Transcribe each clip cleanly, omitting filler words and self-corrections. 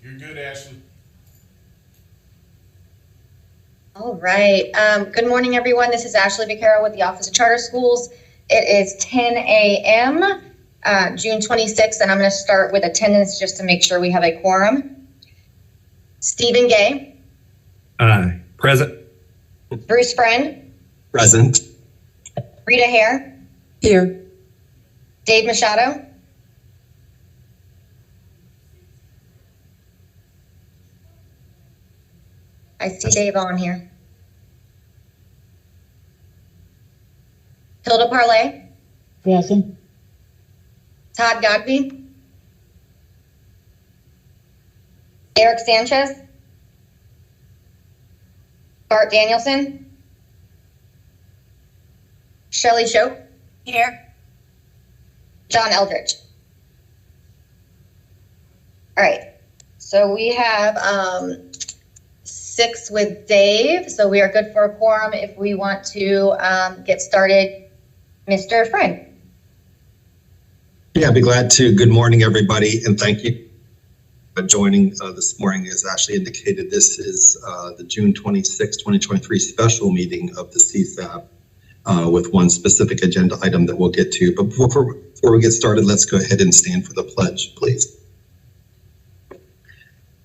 You're good, Ashley. All right. Good morning, everyone. This is Ashley Vaquero with the Office of Charter Schools. It is 10 a.m., June 26th, and I'm going to start with attendance just to make sure we have a quorum. Stephen Gay. Aye. Present. Bruce Friend. Present. Rita Hare. Here. Dave Machado. I see Dave on here. Hilda Parlay. Present. Todd Godby. Eric Sanchez. Bart Danielson. Shelley Shope. Here. John Eldridge. All right. So we have 6 with Dave. So we are good for a quorum if we want to get started. Mr. Friend. Yeah, I'd be glad to. Good morning, everybody, and thank you for joining this morning. As Ashley indicated, this is the June 26, 2023 special meeting of the CSAB with one specific agenda item that we'll get to. But before we get started, let's go ahead and stand for the pledge, please.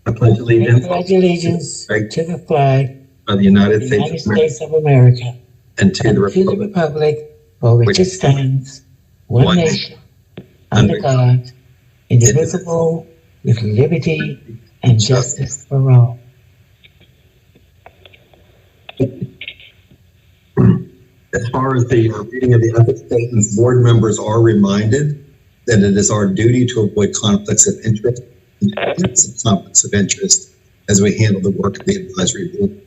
I pledge allegiance. I pledge allegiance to the flag of the United States of America and to the republic for which it stands, one nation, under God, indivisible, with liberty and justice for all. As far as the reading of the ethics statements, board members are reminded that it is our duty to avoid conflicts of interest as we handle the work of the advisory board.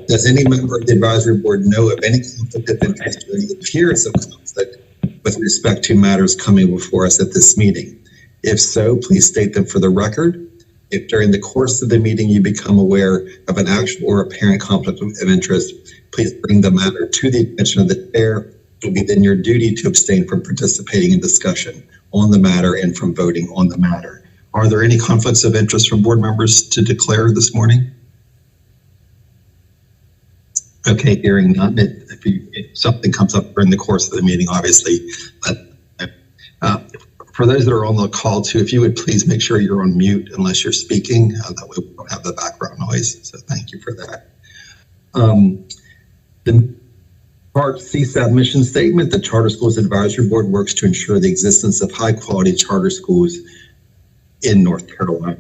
Does any member of the advisory board know of any conflict of interest or any appearance of conflict with respect to matters coming before us at this meeting? If so, please state them for the record. If during the course of the meeting you become aware of an actual or apparent conflict of interest, please bring the matter to the attention of the chair. It will be then your duty to abstain from participating in discussion on the matter and from voting on the matter. Are there any conflicts of interest from board members to declare this morning? Okay, hearing none. If something comes up during the course of the meeting, obviously, for those that are on the call too, if you would please make sure you're on mute unless you're speaking, that way we don't have the background noise. So thank you for that. The part CSAB mission statement, the Charter Schools Advisory Board works to ensure the existence of high quality charter schools in North Carolina.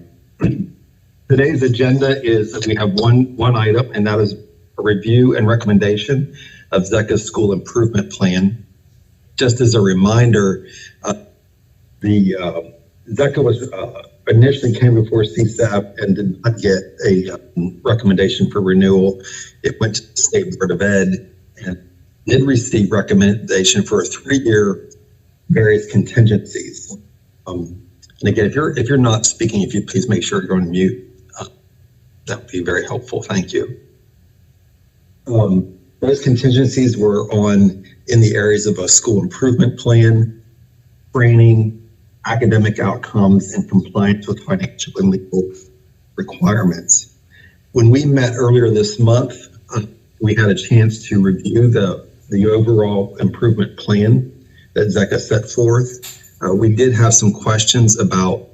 Today's agenda is that we have one item, and that is a review and recommendation of ZECA's school improvement plan. Just as a reminder, the ZECA was initially came before CSAB and did not get a recommendation for renewal. It went to the State Board of Ed and did receive recommendation for a 3-year various contingencies. And again, if you're not speaking, if you please make sure you're on mute, that would be very helpful. Thank you. Those contingencies were in the areas of a school improvement plan, training, academic outcomes, and compliance with financial and legal requirements. When we met earlier this month, we had a chance to review the overall improvement plan that ZECA set forth. We did have some questions about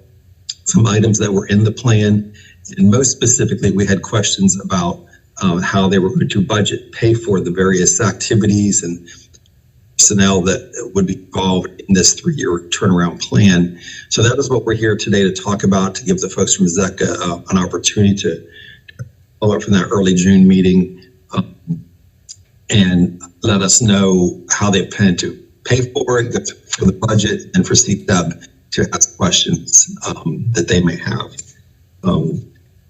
some items that were in the plan, and most specifically, we had questions about how they were going to pay for the various activities and personnel that would be involved in this 3-year turnaround plan. So that is what we're here today to talk about, to give the folks from ZECA an opportunity to follow up from that early June meeting and let us know how they plan to pay for it, for the budget, and for CSAB to ask questions that they may have.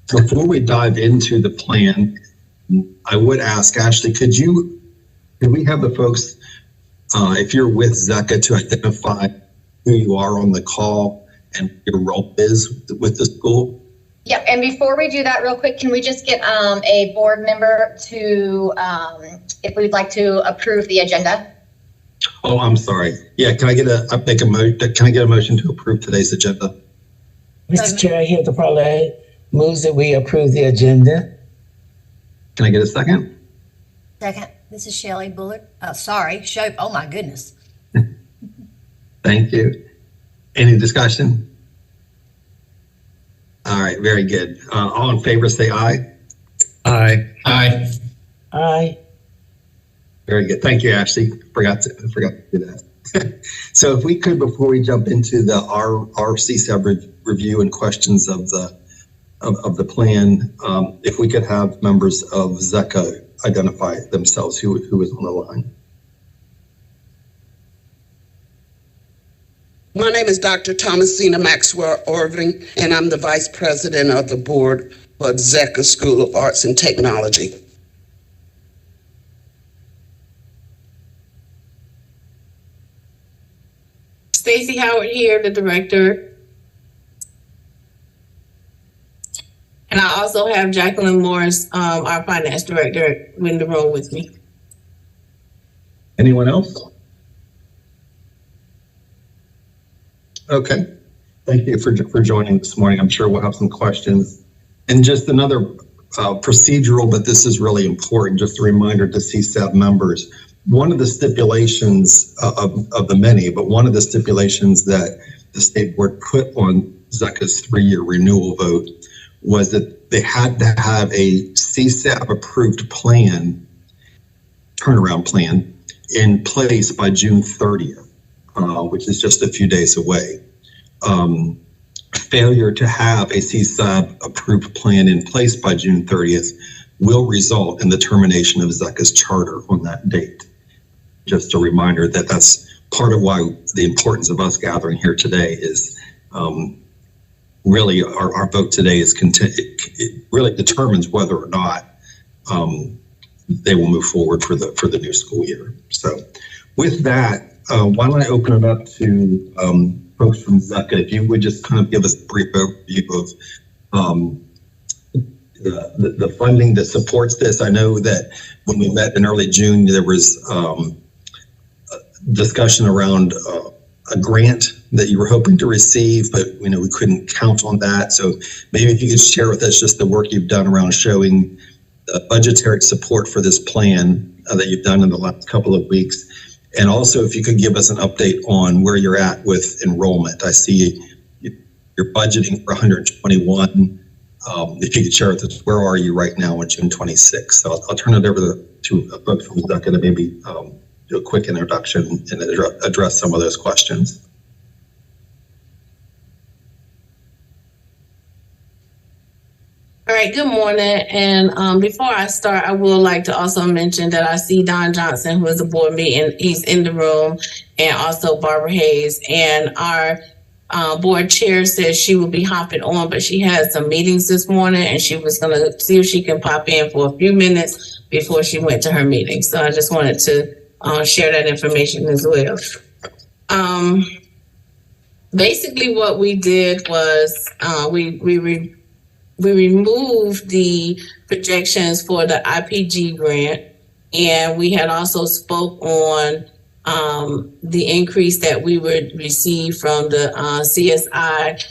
Before we dive into the plan, I would ask Ashley, could we have the folks, if you're with ZECA, to identify who you are on the call and what your role is with the school? Yep, and before we do that real quick, can we just get a board member to, if we'd like to approve the agenda? Oh, I'm sorry. Yeah, can I get a motion to approve today's agenda? Mr. Chair, here's the parlay. Moves that we approve the agenda. Can I get a second? Second, this is Shelley Bullard. Shope. Oh my goodness. Thank you. Any discussion? All right, very good. All in favor, say aye. Aye. Aye. Aye. Very good. Thank you, Ashley. Forgot to do that. So if we could, before we jump into the CSAB review and questions of the plan, if we could have members of ZECA identify themselves who is on the line. My name is Dr. Thomasina Maxwell Irving, and I'm the Vice President of the Board for ZECA School of Arts and Technology. Stacy Howard here, the director. And I also have Jacqueline Morris, our finance director, in the room with me. Anyone else? Okay. Thank you for joining this morning. I'm sure we'll have some questions. And just another procedural, but this is really important, just a reminder to CSAB members. One of the stipulations of the many, but one of the stipulations that the state board put on ZECA's 3-year renewal vote was that they had to have a CSAB approved plan, turnaround plan, in place by June 30th, which is just a few days away. Failure to have a CSAB approved plan in place by June 30th will result in the termination of ZECA's charter on that date. Just a reminder that that's part of why the importance of us gathering here today is really our vote today is it really determines whether or not they will move forward for the new school year. So with that, why don't I open it up to folks from ZECA, if you would just kind of give us a brief overview of the funding that supports this. I know that when we met in early June, there was discussion around a grant that you were hoping to receive, but we couldn't count on that. So maybe if you could share with us just the work you've done around showing the budgetary support for this plan that you've done in the last couple of weeks. And also if you could give us an update on where you're at with enrollment. I see you're budgeting for 121. If you could share with us, where are you right now on June 26th? So I'll turn it over to folks from ZECA to maybe do a quick introduction and address some of those questions. All right, good morning. And before I start, I would like to also mention that I see Don Johnson, who is a board meeting. He's in the room, and also Barbara Hayes. And our board chair says she will be hopping on, but she had some meetings this morning, and she was going to see if she can pop in for a few minutes before she went to her meeting. So I just wanted to share that information as well. Basically, what we did was we removed the projections for the IPG grant, and we had also spoke on the increase that we would receive from the CSI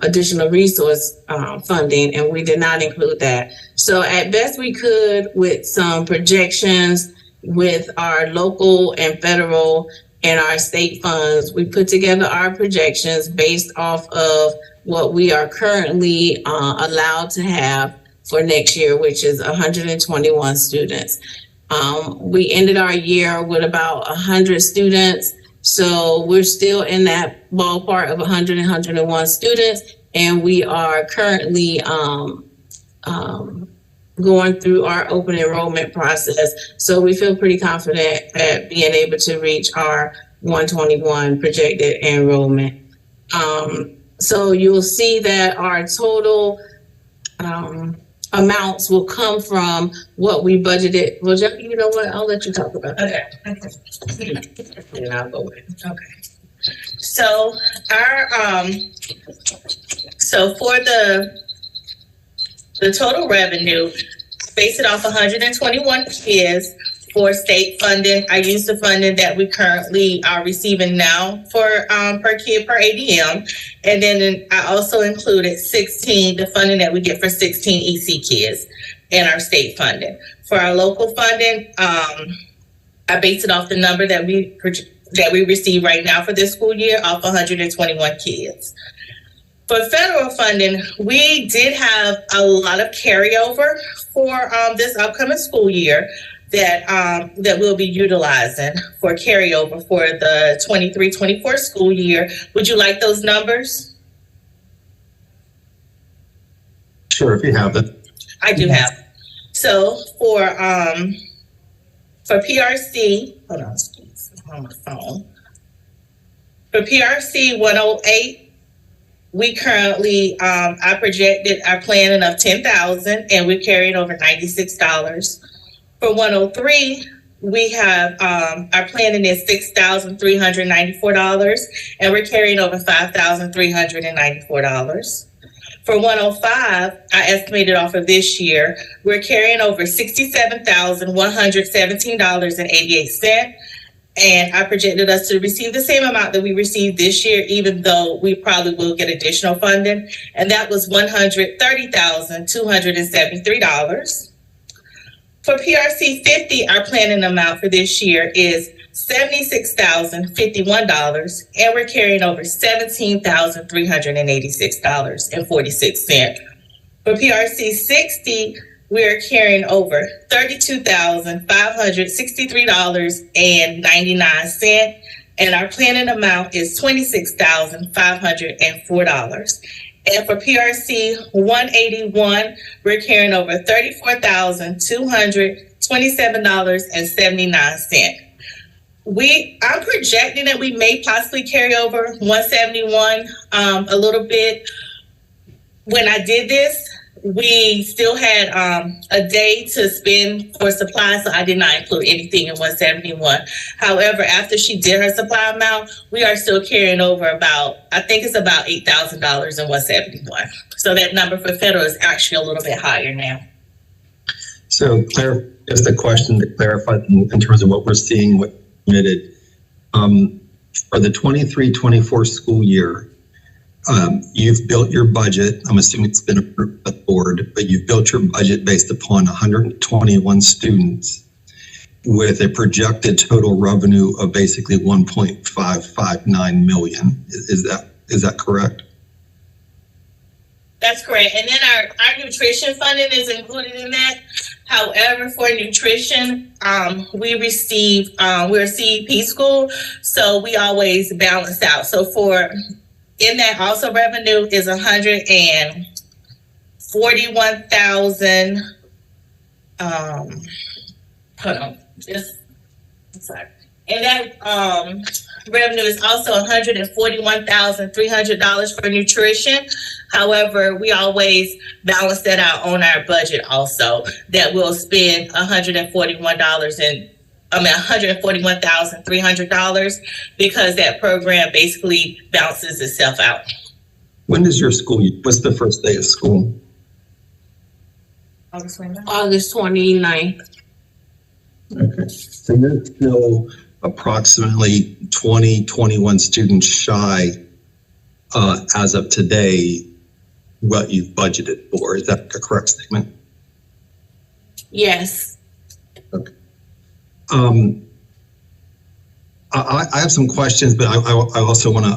additional resource funding, and we did not include that. So at best we could, with some projections with our local and federal and our state funds, we put together our projections based off of what we are currently allowed to have for next year, which is 121 students. We ended our year with about 100 students. So we're still in that ballpark of 100 and 101 students. And we are currently going through our open enrollment process. So we feel pretty confident at being able to reach our 121 projected enrollment. So you'll see that our total amounts will come from what we budgeted. Well, Jeff, you know what? I'll let you talk about that. Okay. And I'll go with. Okay. So our so for the total revenue, base it off 121 kids for state funding. I use the funding that we currently are receiving now for per kid per ADM. And then I also included the funding that we get for 16 EC kids in our state funding. For our local funding, I based it off the number that we receive right now for this school year, off 121 kids. For federal funding, we did have a lot of carryover for this upcoming school year that we'll be utilizing for carryover for the 23-24 school year. Would you like those numbers? Sure, if you have it. I do have. So for PRC, hold on, I'm on my phone. For PRC 108. We currently, I projected our planning of $10,000 and we're carrying over $96. For 103, we have, our planning is $6,394 and we're carrying over $5,394. For 105, I estimated off of this year, we're carrying over $67,117.88. And I projected us to receive the same amount that we received this year, even though we probably will get additional funding. And that was $130,273. For PRC 50, our planning amount for this year is $76,051. And we're carrying over $17,386.46. For PRC 60, we're carrying over $32,563.99, and our planning amount is $26,504. And for PRC 181, we're carrying over $34,227.79. I'm projecting that we may possibly carry over 171 a little bit. When I did this, we still had a day to spend for supplies, so I did not include anything in 171. However, after she did her supply amount, we are still carrying over about $8,000 in 171. So that number for federal is actually a little bit higher now. So just a question to clarify in terms of what we're seeing, what committed. For the 23-24 school year, you've built your budget. I'm assuming it's been approved by the board, but you've built your budget based upon 121 students with a projected total revenue of basically 1.559 million. Is that correct? That's correct. And then our nutrition funding is included in that. However, for nutrition, we're a CEP school, so we always balance out. So in that also revenue is 141,000. Hold on, I'm sorry. And that revenue is also $141,300 for nutrition. However, we always balance that out on our budget also, that we'll spend $141,300 because that program basically balances itself out. When does your school, what's the first day of school? August 29th. Okay, so you're still approximately 21 students shy as of today what you've budgeted for. Is that a correct statement? Yes. Okay. I have some questions, but I also want to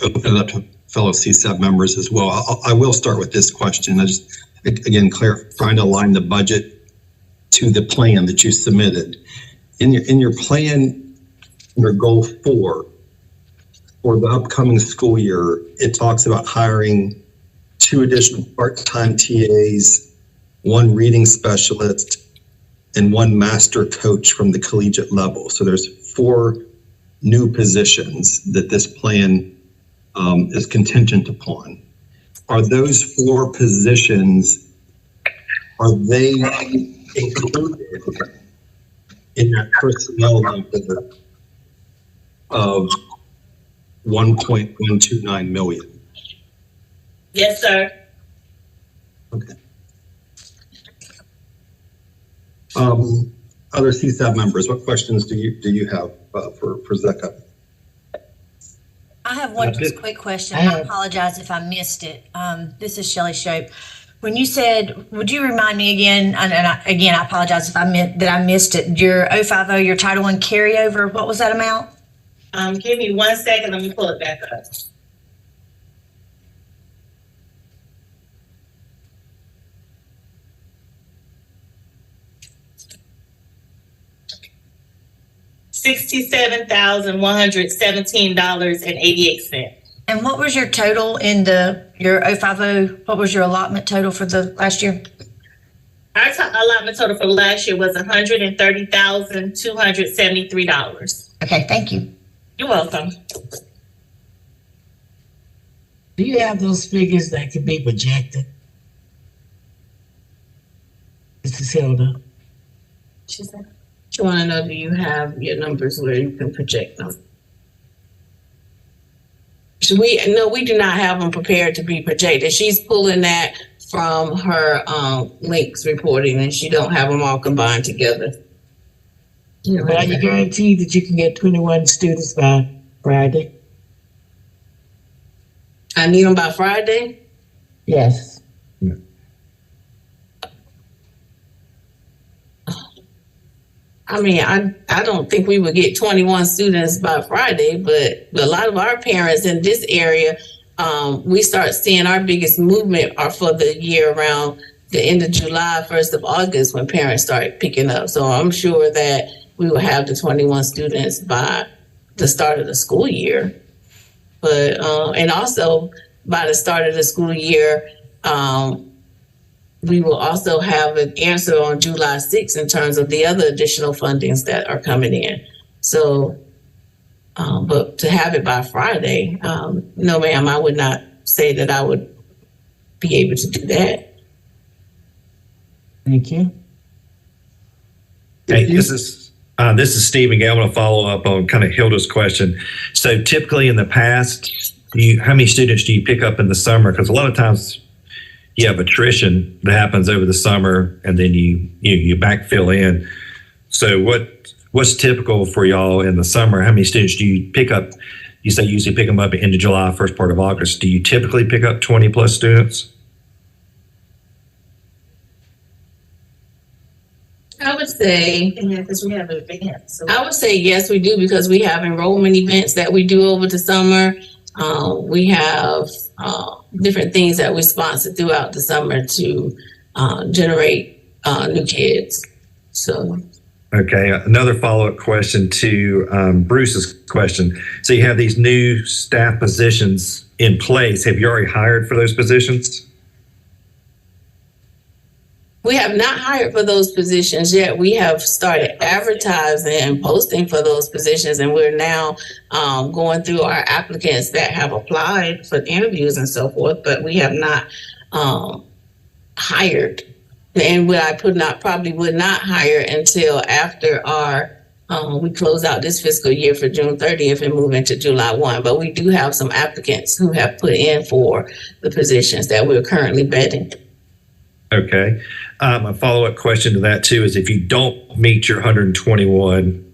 open it up to fellow CSAB members as well. I will start with this question. I just, again, trying to align the budget to the plan that you submitted. In your plan, your goal 4 for the upcoming school year, it talks about hiring 2 additional part-time TAs, 1 reading specialist, and 1 master coach from the collegiate level. So there's 4 new positions that this plan is contingent upon. Are those 4 positions, are they included in that personnel number of 1.129 million? Yes, sir. Okay. Other CSAB members, what questions do you have for Zeka? I have one just quick question. I apologize if I missed it. This is Shelley Shope. When you said, would you remind me again, again, I apologize if I missed it, your 050, your Title I carryover, what was that amount? Give me 1 second, let me pull it back up. $67,117.88. And what was your total in your 050, what was your allotment total for the last year? Our allotment total for last year was $130,273. Okay, thank you. You're welcome. Do you have those figures that can be projected? Mrs. Hilda? She said, you want to know, do you have your numbers where you can project them? No, we do not have them prepared to be projected. She's pulling that from her links reporting, and she don't have them all combined together. But are you guaranteed that you can get 21 students by Friday? I need them by Friday? Yes. I mean, I don't think we would get 21 students by Friday, but a lot of our parents in this area, we start seeing our biggest movement are for the year around the end of July, 1st of August, when parents start picking up. So I'm sure that we will have the 21 students by the start of the school year. But, and also by the start of the school year, we will also have an answer on July 6th in terms of the other additional fundings that are coming in. So, but to have it by Friday, no, ma'am, I would not say that I would be able to do that. Thank you. Hey, this is Stephen Gale. I want to follow up on kind of Hilda's question. So typically in the past, how many students do you pick up in the summer? Because a lot of times you have attrition that happens over the summer, and then you backfill in. So what's typical for y'all in the summer? How many students do you pick up? You say you usually pick them up at the end of July, first part of August. Do you typically pick up 20 plus students? I would say, Yeah, because we have an event. So I would say yes, we do, because we have enrollment events that we do over the summer. We have different things that we sponsor throughout the summer to generate new kids. So. Okay, another follow-up question to Bruce's question. So you have these new staff positions in place. Have you already hired for those positions? We have not hired for those positions yet. We have started advertising and posting for those positions, and we're now going through our applicants that have applied for interviews and so forth, but we have not hired. And probably would not hire until after we close out this fiscal year for June 30th and move into July 1. But we do have some applicants who have put in for the positions that we're currently vetting. Okay. A follow-up question to that too is, if you don't meet your 121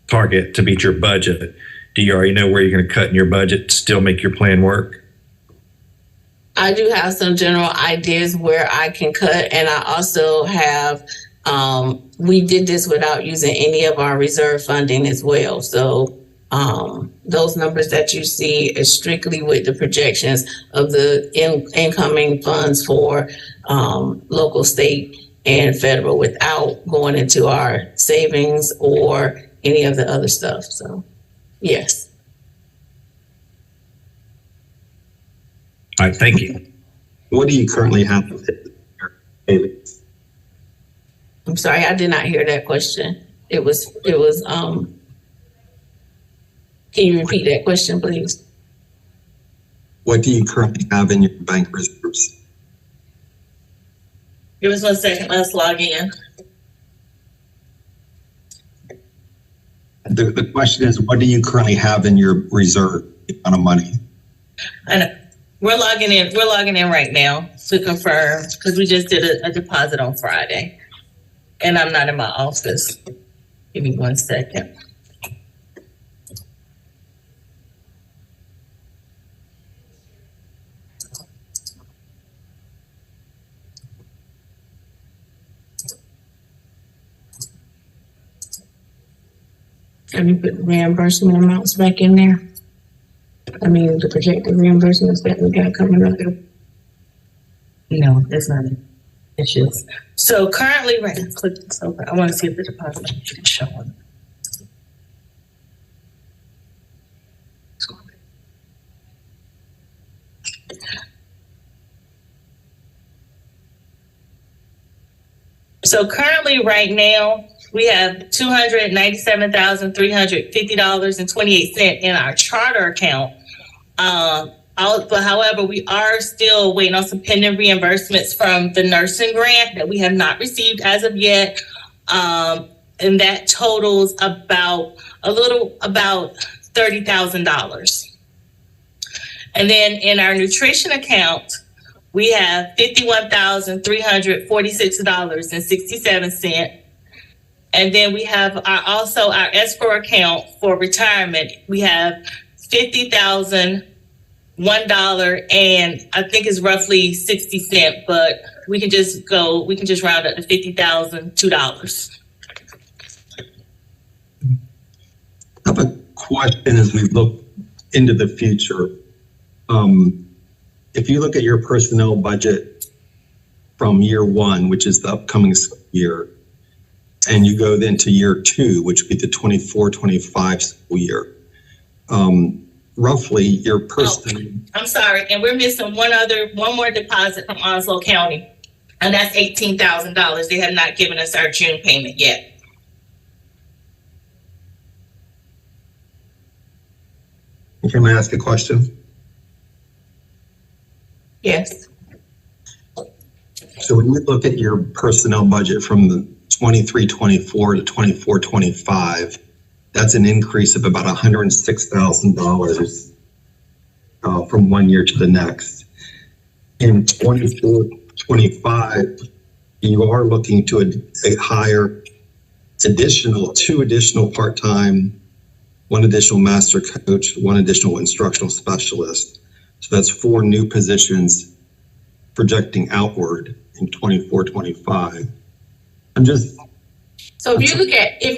target to meet your budget, do you already know where you're going to cut in your budget to still make your plan work? I do have some general ideas where I can cut, and I also have, we did this without using any of our reserve funding as well. So those numbers that you see is strictly with the projections of the incoming funds for local, state, and federal, without going into our savings or any of the other stuff. So, yes. All right, thank you. What do you currently have? I'm sorry, I did not hear that question. It was, can you repeat that question, please? What do you currently have in your bank reserves? give us 1 second. Let's log in. The question is, what do you currently have in your reserve amount of money? And we're logging in. We're logging in right now to confirm, because we just did a deposit on Friday. and I'm not in my office. Give me 1 second. Have you put reimbursement amounts back in there? I mean, the projected reimbursements that we got coming up. No, it's not. It's just so currently, right? Click this over. I want to see if the deposit is showing. So currently, right now, we have $297,350.28 in our charter account. But however, we are still waiting on some pending reimbursements from the nursing grant that we have not received as of yet. And that totals about $30,000. And then in our nutrition account, we have $51,346.67. And then we have also our escrow account for retirement. We have $50,001, and I think it's roughly 60 cents, but we can just round up to $50,002. I have a question as we look into the future. If you look at your personnel budget from year one, which is the upcoming school year, and you go then to year two, which would be the 24-25 school year, roughly your personnel. Oh, I'm sorry, and we're missing one more deposit from Onslow County, and that's $18,000. They have not given us our June payment yet. Can I ask a question? Yes. So when you look at your personnel budget from the 23-24 to 24-25, that's an increase of about $106,000 from one year to the next. In 24-25, you are looking to hire two additional part-time, one additional master coach, one additional instructional specialist. So that's 4 new positions projecting outward in 24-25. So if you look at the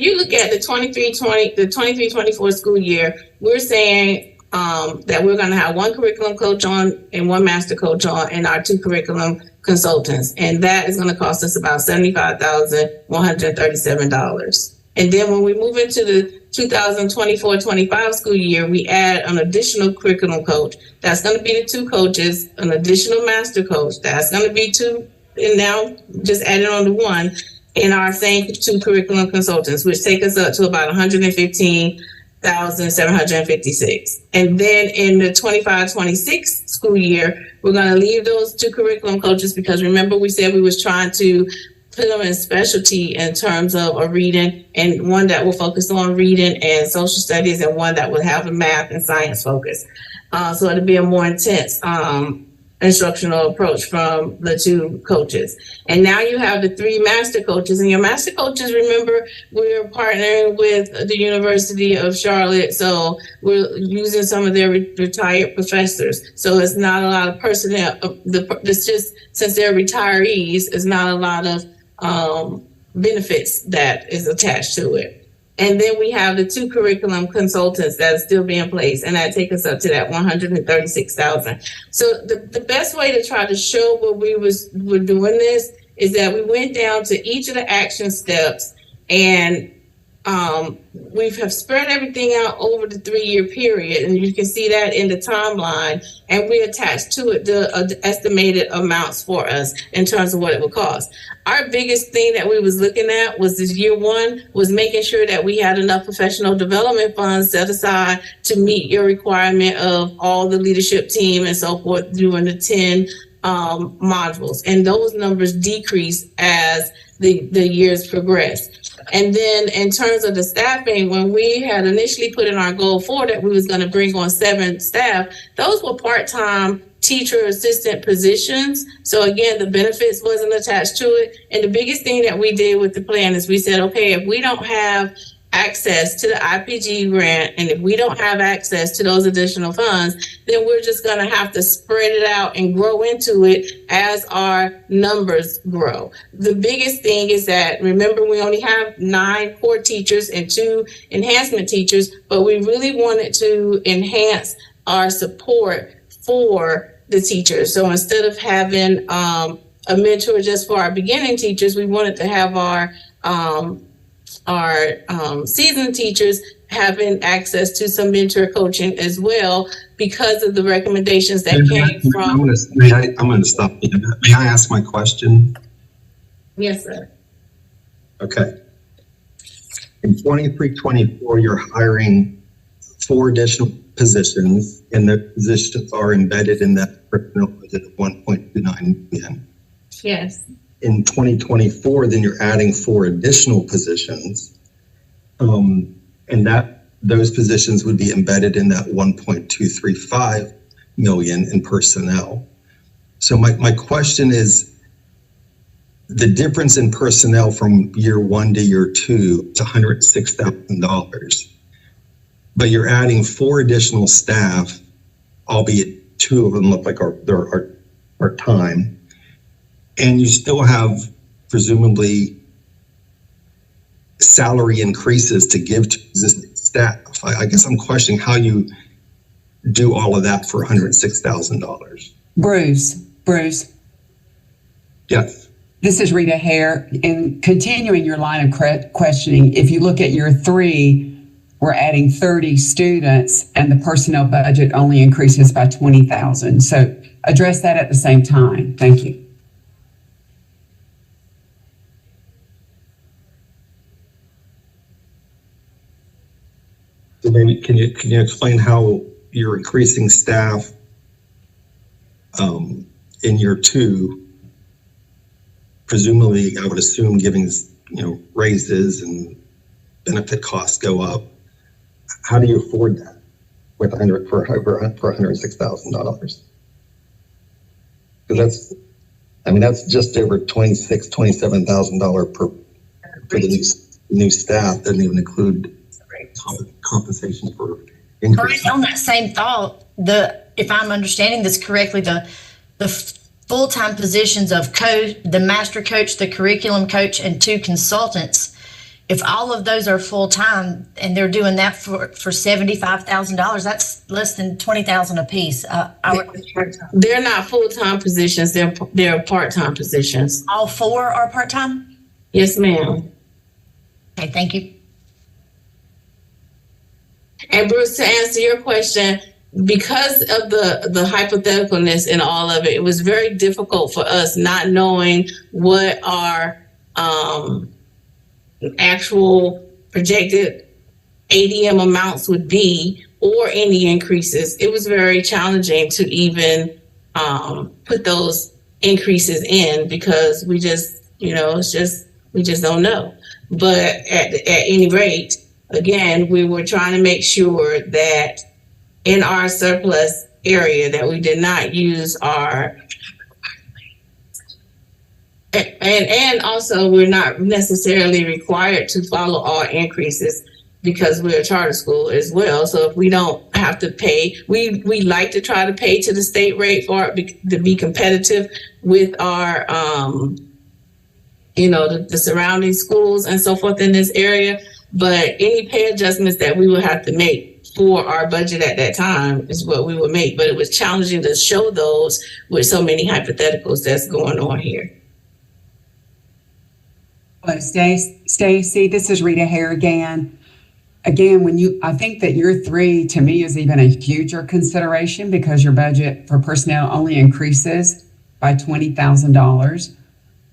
23-24 school year, we're saying that we're going to have 1 curriculum coach on and 1 master coach on, and our 2 curriculum consultants, and that is going to cost us about $75,137. And then when we move into the 2024-25 school year, we add an additional curriculum coach. That's going to be the 2 coaches, an additional master coach. That's going to be 2, and now just adding on to 1, and our same 2 curriculum consultants, which take us up to about $115,756. And then in the 25-26 school year, we're going to leave those 2 curriculum coaches because remember we said we was trying to put them in specialty in terms of a reading, and one that will focus on reading and social studies, and one that will have a math and science focus. So it'll be a more intense instructional approach from the 2 coaches. And now you have the 3 master coaches, and your master coaches, remember, we're partnering with the University of Charlotte. So we're using some of their retired professors. So it's not a lot of personnel. It's just, since they're retirees, it's not a lot of benefits that is attached to it. And then we have the 2 curriculum consultants that still be in place, and that take us up to that $136,000. So the best way to try to show what we're doing this is that we went down to each of the action steps, and we have spread everything out over the 3-year period, and you can see that in the timeline, and we attached to it the estimated amounts for us in terms of what it would cost. Our biggest thing that we was looking at was this year 1 was making sure that we had enough professional development funds set aside to meet your requirement of all the leadership team and so forth during the 10 modules, and those numbers decrease as the years progress. And then in terms of the staffing, when we had initially put in our goal for that we was going to bring on 7 staff, those were part-time teacher assistant positions. So again, the benefits wasn't attached to it. And the biggest thing that we did with the plan is we said, okay, if we don't have access to the IPG grant, and if we don't have access to those additional funds, then we're just going to have to spread it out and grow into it as our numbers grow. The biggest thing is that, remember, we only have 9 core teachers and 2 enhancement teachers, but we really wanted to enhance our support for the teachers. So instead of having a mentor just for our beginning teachers, we wanted to have our seasoned teachers having access to some mentor coaching as well, because of the recommendations that came from. I'm going to stop you. May I ask my question? Yes, sir. Okay. In 23-24, you're hiring 4 additional positions, and the positions are embedded in that personnel budget of $1.29 million. Yes. In 2024, then you're adding 4 additional positions, and those positions would be embedded in that 1.235 million in personnel. So my question is, the difference in personnel from year 1 to year 2 is $106,000, but you're adding 4 additional staff, albeit 2 of them look like they're part-time. And you still have presumably salary increases to give to existing staff. I guess I'm questioning how you do all of that for $106,000. Bruce. Yes. This is Rita Hare. In continuing your line of questioning, if you look at year 3, we're adding 30 students and the personnel budget only increases by 20,000. So address that at the same time. Thank you. So maybe can you explain how you're increasing staff in year 2? Presumably, I would assume giving raises and benefit costs go up. How do you afford that with for $106,000? Because that's just over $27,000 for the new staff. Doesn't even include compensation for increase. Bruce, on that same thought, if I'm understanding this correctly, the full-time positions of the master coach, the curriculum coach, and 2 consultants, if all of those are full-time and they're doing that for $75,000, that's less than $20,000 a piece. They're not full-time positions. They're part-time positions. All 4 are part-time? Yes, ma'am. Okay, thank you. And Bruce, to answer your question, because of the hypotheticalness in all of it, it was very difficult for us not knowing what our actual projected ADM amounts would be or any increases. It was very challenging to even put those increases in, because we just, we just don't know. But at any rate, again, we were trying to make sure that in our surplus area that we did not use our, and also we're not necessarily required to follow all increases because we're a charter school as well. So if we don't have to pay, we like to try to pay to the state rate for it to be competitive with our, the surrounding schools and so forth in this area. But any pay adjustments that we would have to make for our budget at that time is what we would make. But it was challenging to show those with so many hypotheticals that's going on here. Hello, Stacy, this is Rita Hare again. Again, I think that year 3 to me is even a huger consideration, because your budget for personnel only increases by $20,000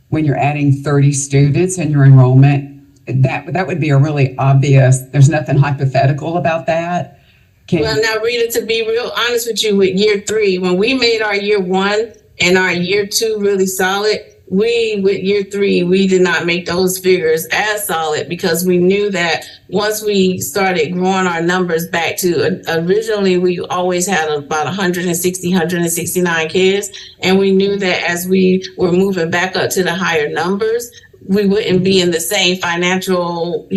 when you're adding 30 students in your enrollment. That would be a really obvious, there's nothing hypothetical about that. Well, now, Rita, to be real honest with you, with year 3, when we made our year 1 and our year 2 really solid, with year 3, we did not make those figures as solid because we knew that once we started growing our numbers back to, originally we always had about 169 kids. And we knew that as we were moving back up to the higher numbers, we wouldn't be in the same financial,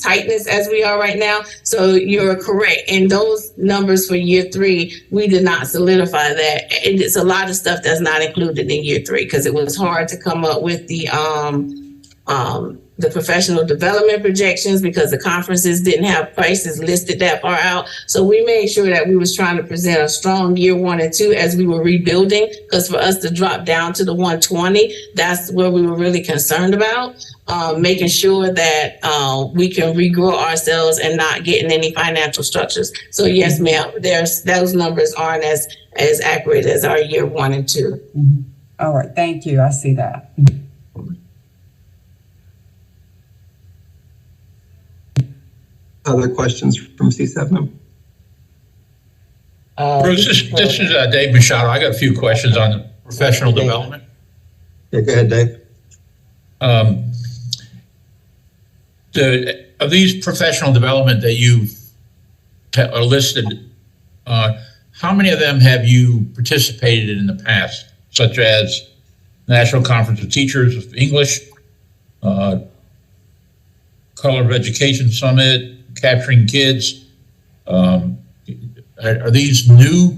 tightness as we are right now. So you're correct. And those numbers for year 3, we did not solidify that. And it's a lot of stuff that's not included in year 3 because it was hard to come up with the professional development projections because the conferences didn't have prices listed that far out. So we made sure that we was trying to present a strong year 1 and 2 as we were rebuilding, because for us to drop down to the 120, that's where we were really concerned about, making sure that we can regrow ourselves and not getting any financial structures. So yes, ma'am, those numbers aren't as accurate as our year 1 and 2. Mhm. All right, thank you. I see that. Other questions from C7? Bruce, this is Dave Machado. I got a few questions on professional development. Yeah, go ahead, Dave. Of these professional development that you've listed, how many of them have you participated in the past, such as National Conference of Teachers of English, Color of Education Summit, Capturing Kids? Are these new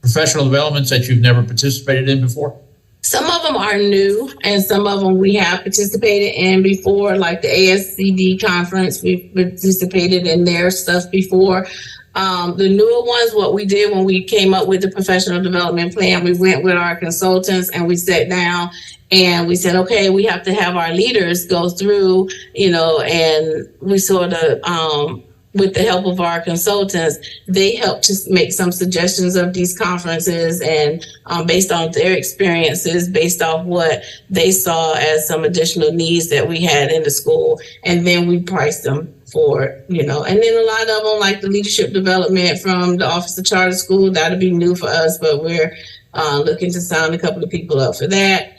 professional developments that you've never participated in before? Some of them are new, and some of them we have participated in before, like the ASCD conference. We've participated in their stuff before. The newer ones, what we did when we came up with the professional development plan, we went with our consultants and we sat down and we said, okay, we have to have our leaders go through, and we sort of, with the help of our consultants, they helped to make some suggestions of these conferences and based on their experiences, based off what they saw as some additional needs that we had in the school. And then we priced them for it, and then a lot of them, like the leadership development from the Office of Charter School, that'll be new for us, but we're looking to sign a couple of people up for that.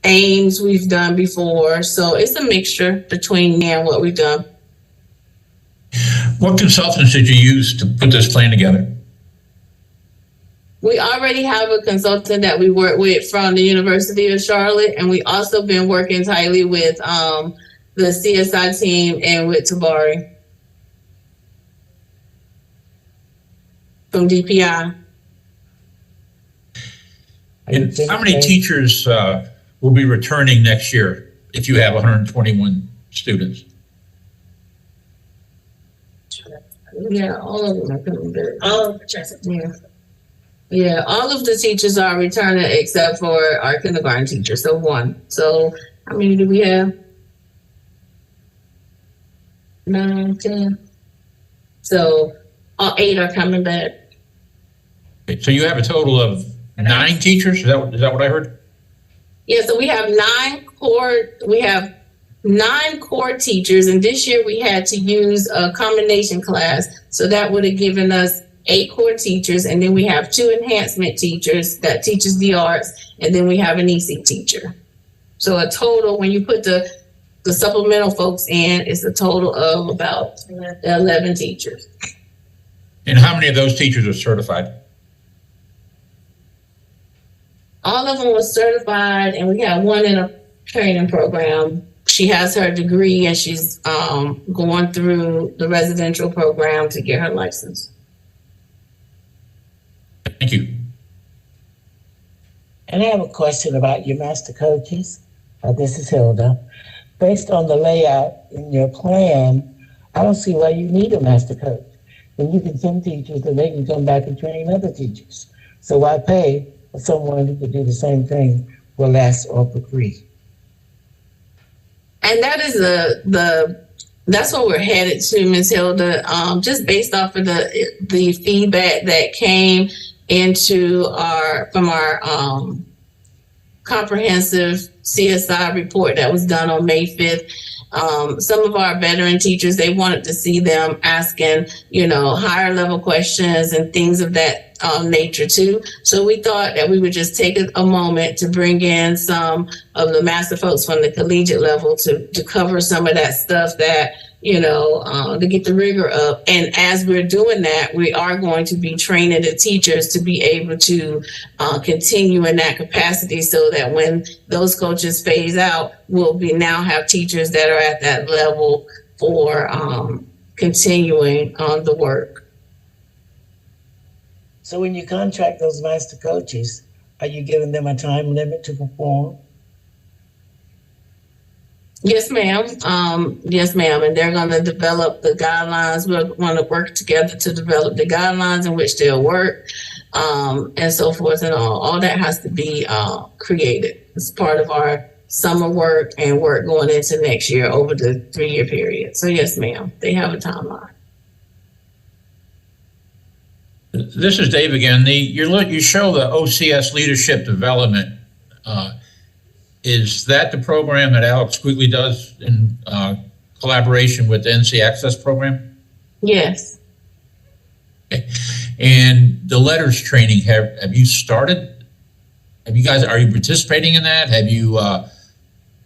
AIMS we've done before. So it's a mixture between and what we've done. What consultants did you use to put this plan together? We already have a consultant that we work with from the University of Charlotte, and we also been working tightly with the CSI team and with Tabari from DPI. And how many teachers will be returning next year if you have 121 students? Yeah, all of them are coming back. All of the Yeah, all of the teachers are returning except for our kindergarten teacher, so 1. So how many do we have? 9, 10. So all 8 are coming back. Okay, so you have a total of 9 teachers? Is that what I heard? Yeah, so we have 9 core teachers, and this year we had to use a combination class. So that would have given us 8 core teachers, and then we have 2 enhancement teachers that teaches the arts, and then we have an EC teacher. So a total, when you put the supplemental folks in, it's a total of about 11 teachers. And how many of those teachers are certified? All of them were certified, and we have 1 in a training program. She has her degree, and she's going through the residential program to get her license. Thank you. And I have a question about your master coaches. This is Hilda. Based on the layout in your plan, I don't see why you need a master coach. Then you can send teachers and they can come back and train other teachers. So why pay for someone who could do the same thing for less or for free? And that is that's what we're headed to, Ms. Hilda. Just based off of the feedback that came from our comprehensive CSI report that was done on May 5th. Some of our veteran teachers, they wanted to see them asking, higher level questions and things of that nature too. So we thought that we would just take a moment to bring in some of the master folks from the collegiate level to cover some of that stuff that, to get the rigor up. And as we're doing that, we are going to be training the teachers to be able to continue in that capacity, so that when those coaches phase out, we'll now have teachers that are at that level for continuing on the work. So when you contract those master coaches, are you giving them a time limit to perform? Yes, ma'am. Yes, ma'am. And they're going to develop the guidelines. We're going to work together to develop the guidelines in which they'll work, and so forth and all. All that has to be created. It's part of our summer work and work going into next year over the 3-year period. So yes, ma'am. They have a timeline. This is Dave again. You show the OCS leadership development. Is that the program that Alex Quigley does in collaboration with the NC Access program? Yes. Okay. And the letters training, have you started? Are you participating in that? Have you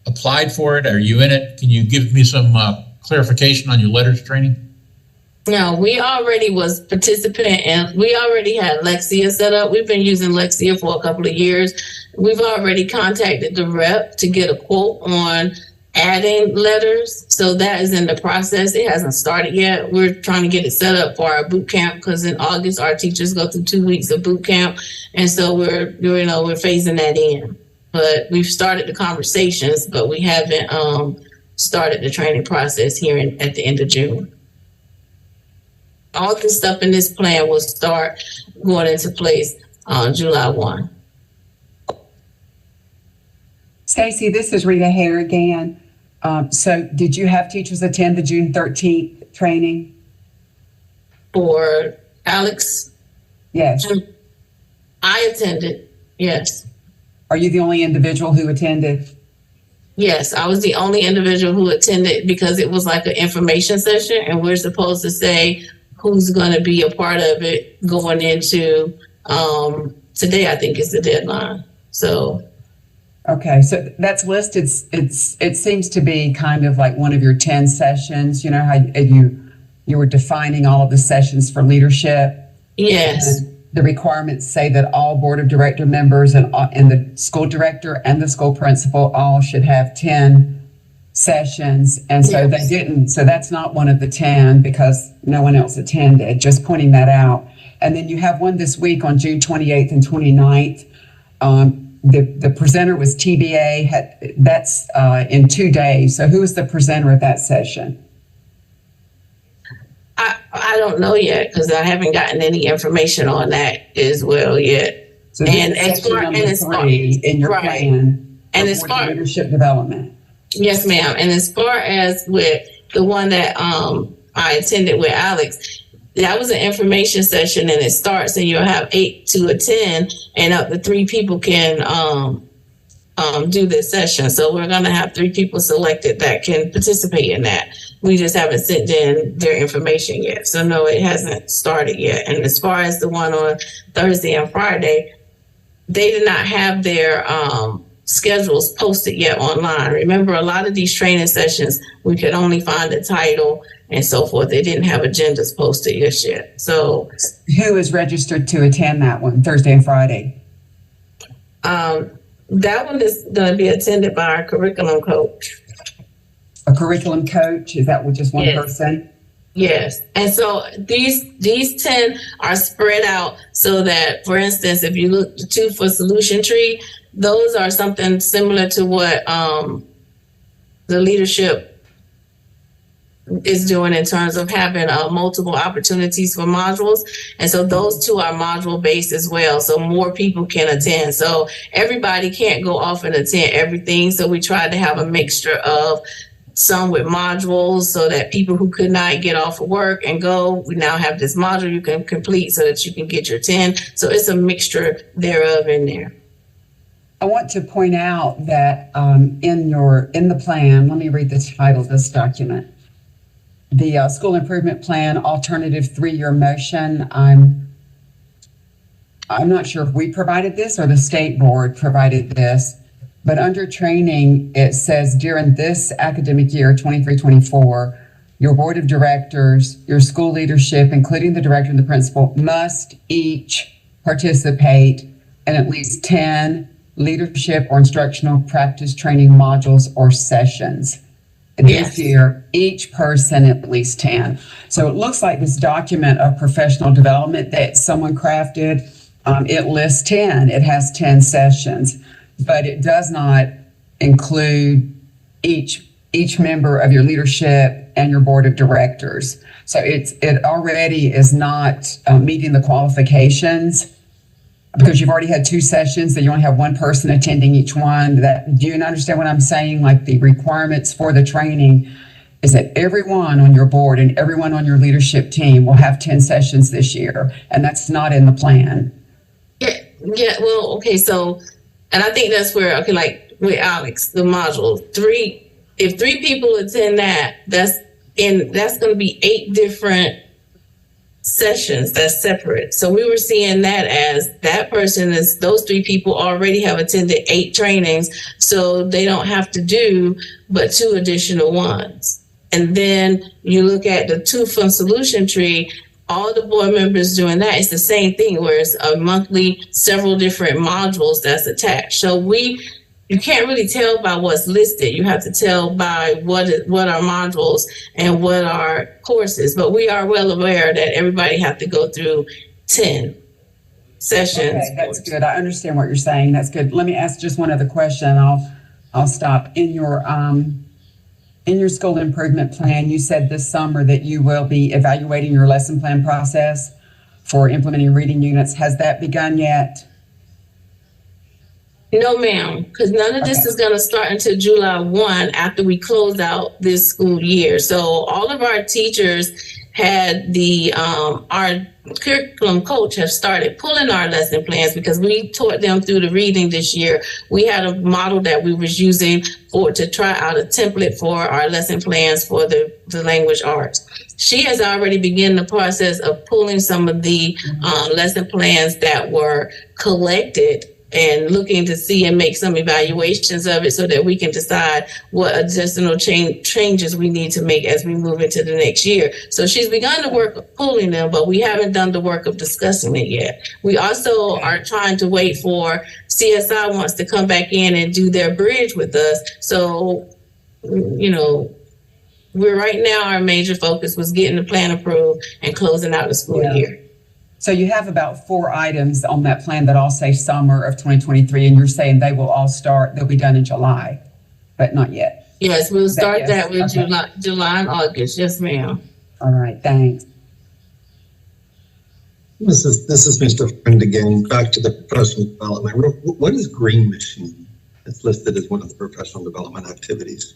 applied for it? Are you in it? Can you give me some clarification on your letters training? No, we already was participant, and we already had Lexia set up. We've been using Lexia for a couple of years. We've already contacted the rep to get a quote on adding letters. So that is in the process. It hasn't started yet. We're trying to get it set up for our boot camp, because in August our teachers go through 2 weeks of boot camp, and so we're phasing that in. But we've started the conversations, but we haven't started the training process here at the end of June. All the stuff in this plan will start going into place on July 1. Stacy, this is Rita Hare again. So did you have teachers attend the June 13th training? For Alex? Yes. I attended, yes. Are you the only individual who attended? Yes, I was the only individual who attended, because it was like an information session, and we're supposed to say who's going to be a part of it going into today, I think is the deadline. So. Okay, so that's listed. It seems to be kind of like one of your 10 sessions. You know how you were defining all of the sessions for leadership. Yes. And the requirements say that all board of director members and the school director and the school principal all should have 10 sessions, and so they didn't. So that's not one of the 10 because no one else attended. Just pointing that out. And then you have one this week on June 28th and 29th. The presenter was TBA. That's in 2 days. So who was the presenter at that session? I don't know yet, because I haven't gotten any information on that as well yet. So and as far in your plan, and as far leadership development. Yes, ma'am. And as far as with the one that I attended with Alex, that was an information session, and it starts, and you'll have 8 to attend, and up to 3 people can do this session. So we're going to have 3 people selected that can participate in that. We just haven't sent in their information yet. So no, it hasn't started yet. And as far as the one on Thursday and Friday, they did not have their schedules posted yet online. Remember, a lot of these training sessions, we could only find the title and so forth. They didn't have agendas posted yet. So who is registered to attend that one, Thursday and Friday? That one is going to be attended by our curriculum coach. A curriculum coach? Is that with just one person? Yes. And so these 10 are spread out so that, for instance, if you look the 2 for Solution Tree, those are something similar to what the leadership is doing in terms of having multiple opportunities for modules. And so those 2 are module based as well. So more people can attend. So everybody can't go off and attend everything. So we tried to have a mixture of some with modules so that people who could not get off of work and go, we now have this module you can complete so that you can get your 10. So it's a mixture thereof in there. I want to point out that in the plan, let me read the title of this document. The School Improvement Plan Alternative 3-Year Motion. I'm I'm not sure if we provided this or the state board provided this, but under training, it says during this academic year, 23-24, your board of directors, your school leadership, including the director and the principal, must each participate in at least 10 leadership or instructional practice training modules or sessions. This year, each person at least 10. So it looks like this document of professional development that someone crafted, it lists 10. It has 10 sessions, but it does not include each member of your leadership and your board of directors. So it already is not meeting the qualifications because you've already had 2 sessions that you only have one person attending each one. Do you understand what I'm saying? Like the requirements for the training is that everyone on your board and everyone on your leadership team will have 10 sessions this year, and that's not in the plan. Yeah. Well, okay. So, and I think that's where, okay, like with Alex, the module if 3 people attend that's going to be 8 different sessions that's separate. So we were seeing that as those 3 people already have attended 8 trainings, so they don't have to do but 2 additional ones. And then you look at the 2 from Solution Tree, all the board members doing that. It's the same thing where it's a monthly, several different modules that's attached. So you can't really tell by what's listed. You have to tell by what are modules and what are courses. But we are well aware that everybody have to go through 10 sessions. Okay, that's good. I understand what you're saying. That's good. Let me ask just one other question. I'll stop. In your school improvement plan, you said this summer that you will be evaluating your lesson plan process for implementing reading units. Has that begun yet? No, ma'am, because none of this is going to start until July 1 after we close out this school year. So all of our teachers had our curriculum coach have started pulling our lesson plans because we taught them through the reading this year. We had a model that we was using to try out a template for our lesson plans for the language arts. She has already begun the process of pulling some of the lesson plans that were collected and looking to see and make some evaluations of it so that we can decide what additional changes we need to make as we move into the next year. So she's begun the work of pulling them, but we haven't done the work of discussing it yet. We also are trying to wait for CSI wants to come back in and do their bridge with us. So, we're right now, our major focus was getting the plan approved and closing out the school year. So you have about 4 items on that plan that all say summer of 2023, and you're saying they'll be done in July, but not yet. Yes, we'll start that with Okay. July and August. Yes, ma'am. All right, thanks. This is Mr. Friend again, back to the professional development. What is Green Machine? It's listed as one of the professional development activities.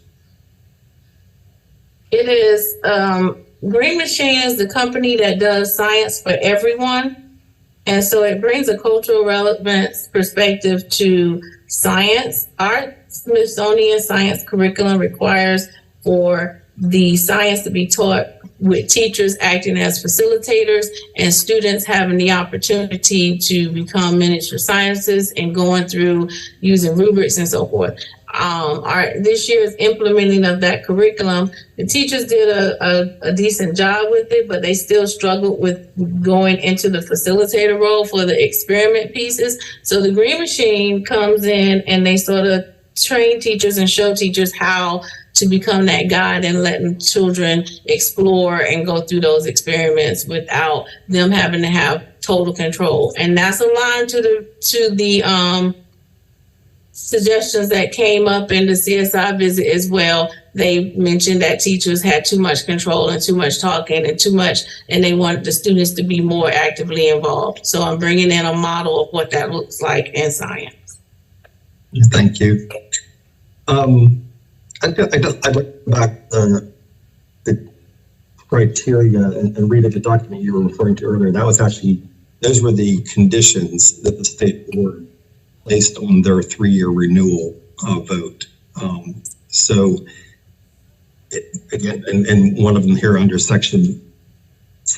It is, Green Machine is the company that does science for everyone. And so it brings a cultural relevance perspective to science. Our Smithsonian science curriculum requires for the science to be taught with teachers acting as facilitators and students having the opportunity to become miniature scientists and going through using rubrics and so forth. This year's implementing of that curriculum, the teachers did a decent job with it, but they still struggled with going into the facilitator role for the experiment pieces. So the Green Machine comes in and they sort of train teachers and show teachers how to become that guide and letting children explore and go through those experiments without them having to have total control. And that's aligned to the suggestions that came up in the CSI visit as well. They mentioned that teachers had too much control and too much talking and they wanted the students to be more actively involved. So I'm bringing in a model of what that looks like in science. Thank you. I'd like to go back the criteria and read the document you were referring to earlier. Those were the conditions that the state board placed on their 3-year renewal vote. Again, and one of them here under section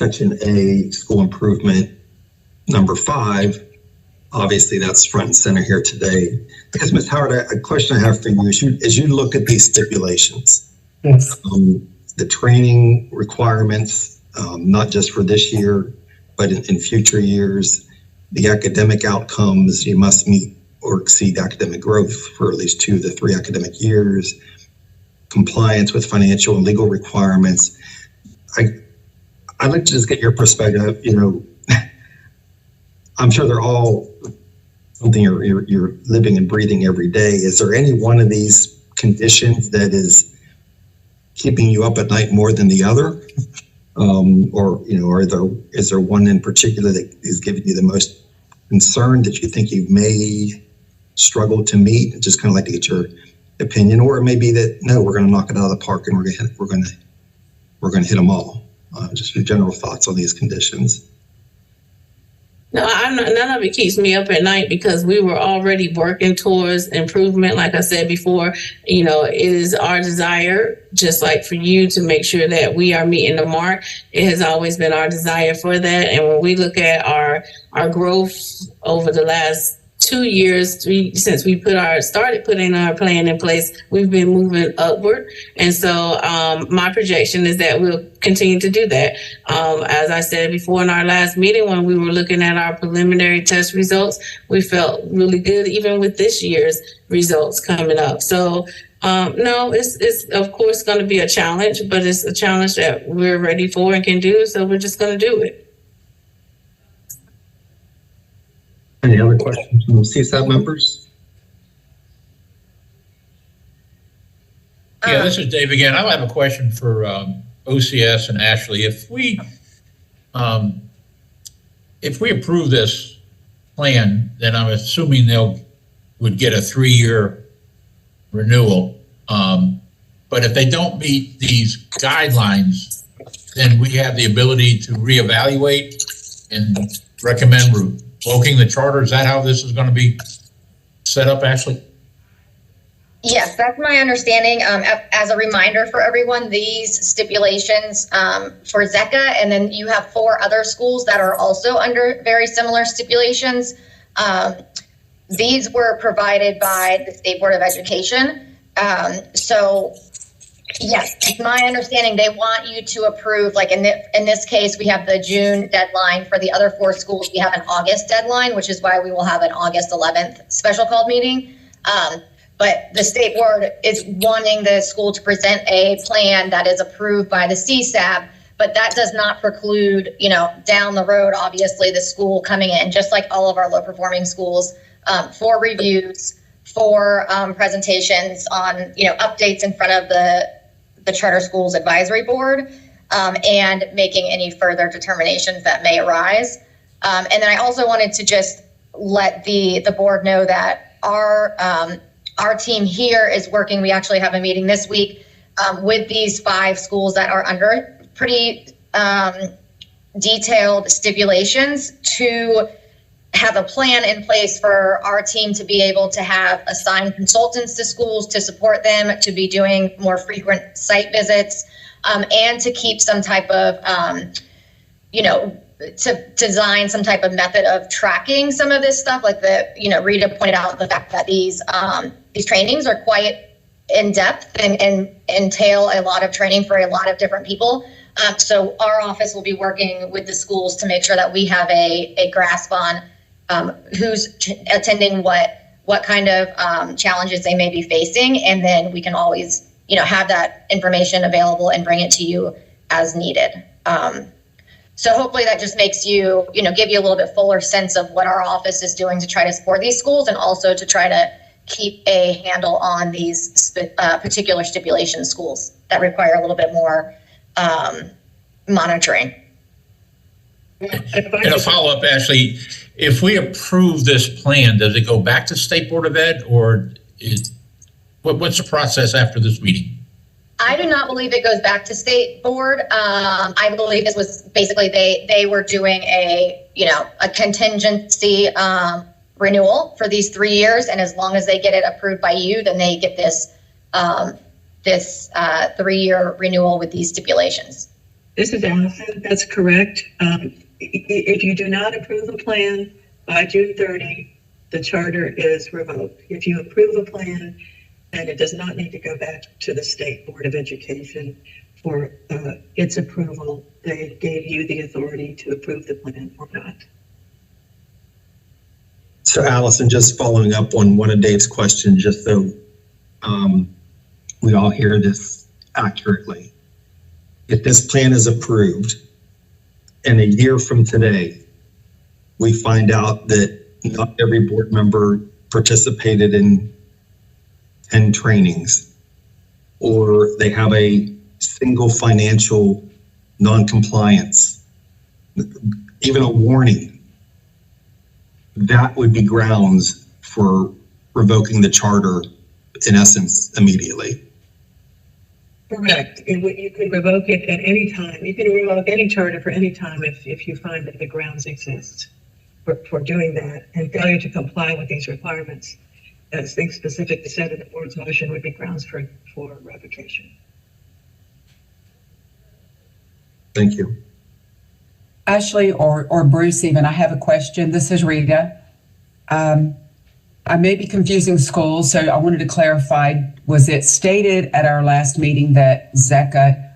A, school improvement number 5, obviously that's front and center here today. Because Ms. Howard, a question I have for you, as you look at these stipulations, Yes. the training requirements, not just for this year, but in future years, the academic outcomes, you must meet or exceed academic growth for at least 2 to 3 academic years, compliance with financial and legal requirements. I'd like to just get your perspective. I'm sure they're all something you're living and breathing every day. Is there any one of these conditions that is keeping you up at night more than the other? Is there one in particular that is giving you the most concern that you think you may struggle to meet? Just kind of like to get your opinion, or it may be that no, we're going to knock it out of the park and we're going to hit them all. Just your general thoughts on these conditions. No, none of it keeps me up at night because we were already working towards improvement. Like I said before, it is our desire, just like for you, to make sure that we are meeting the mark. It has always been our desire for that. And when we look at our growth over the last 2 years, since we started putting our plan in place, we've been moving upward. And so my projection is that we'll continue to do that. As I said before in our last meeting, when we were looking at our preliminary test results, we felt really good, even with this year's results coming up. So no, it's of course going to be a challenge, but it's a challenge that we're ready for and can do. So we're just going to do it. Any other questions from CSAP members? Yeah, this is Dave again. I have a question for OCS and Ashley. If we approve this plan, then I'm assuming would get a 3-year renewal. But if they don't meet these guidelines, then we have the ability to reevaluate and recommend revoking the charter. Is that how this is going to be set up, Ashley? Yes, that's my understanding. As a reminder for everyone, these stipulations for Zecca, and then you have 4 other schools that are also under very similar stipulations. These were provided by the State Board of Education. So yes, it's my understanding they want you to approve, like in this case, we have the June deadline. For the other 4 schools, we have an August deadline, which is why we will have an August 11th special called meeting. But the state board is wanting the school to present a plan that is approved by the CSAB, but that does not preclude, down the road, obviously, the school coming in, just like all of our low performing schools, for reviews, for presentations on, updates in front of the Charter Schools Advisory Board, and making any further determinations that may arise. And then I also wanted to just let the board know that our team here is working. We actually have a meeting this week with these 5 schools that are under pretty detailed stipulations to have a plan in place for our team to be able to have assigned consultants to schools to support them, to be doing more frequent site visits, and to keep some type of, to design some type of method of tracking some of this stuff. Like Rita pointed out the fact that these trainings are quite in depth and entail a lot of training for a lot of different people. So our office will be working with the schools to make sure that we have a grasp on who's attending what kind of challenges they may be facing. And then we can always, have that information available and bring it to you as needed. So hopefully that just makes you, give you a little bit fuller sense of what our office is doing to try to support these schools, and also to try to keep a handle on these particular stipulation schools that require a little bit more monitoring. And a follow-up, Ashley, if we approve this plan, does it go back to State Board of Ed, or what's the process after this meeting? I do not believe it goes back to State Board. I believe this was basically they were doing a contingency renewal for these 3 years, and as long as they get it approved by you, then they get this 3-year renewal with these stipulations. This is Allison. That's correct. If you do not approve the plan by June 30, the charter is revoked. If you approve a plan, then it does not need to go back to the State Board of Education for its approval. They gave you the authority to approve the plan or not. So Allison, just following up on one of Dave's questions, just so we all hear this accurately. If this plan is approved and a year from today, we find out that not every board member participated in trainings, or they have a single financial non-compliance, even a warning, that would be grounds for revoking the charter, in essence, immediately. Correct. You could revoke it at any time. You can revoke any charter for any time if you find that the grounds exist for doing that, and failure to comply with these requirements, as things specifically said in the board's motion, would be grounds for revocation. Thank you. Ashley or Bruce even, I have a question. This is Rita. I may be confusing schools, so I wanted to clarify. Was it stated at our last meeting that Zecca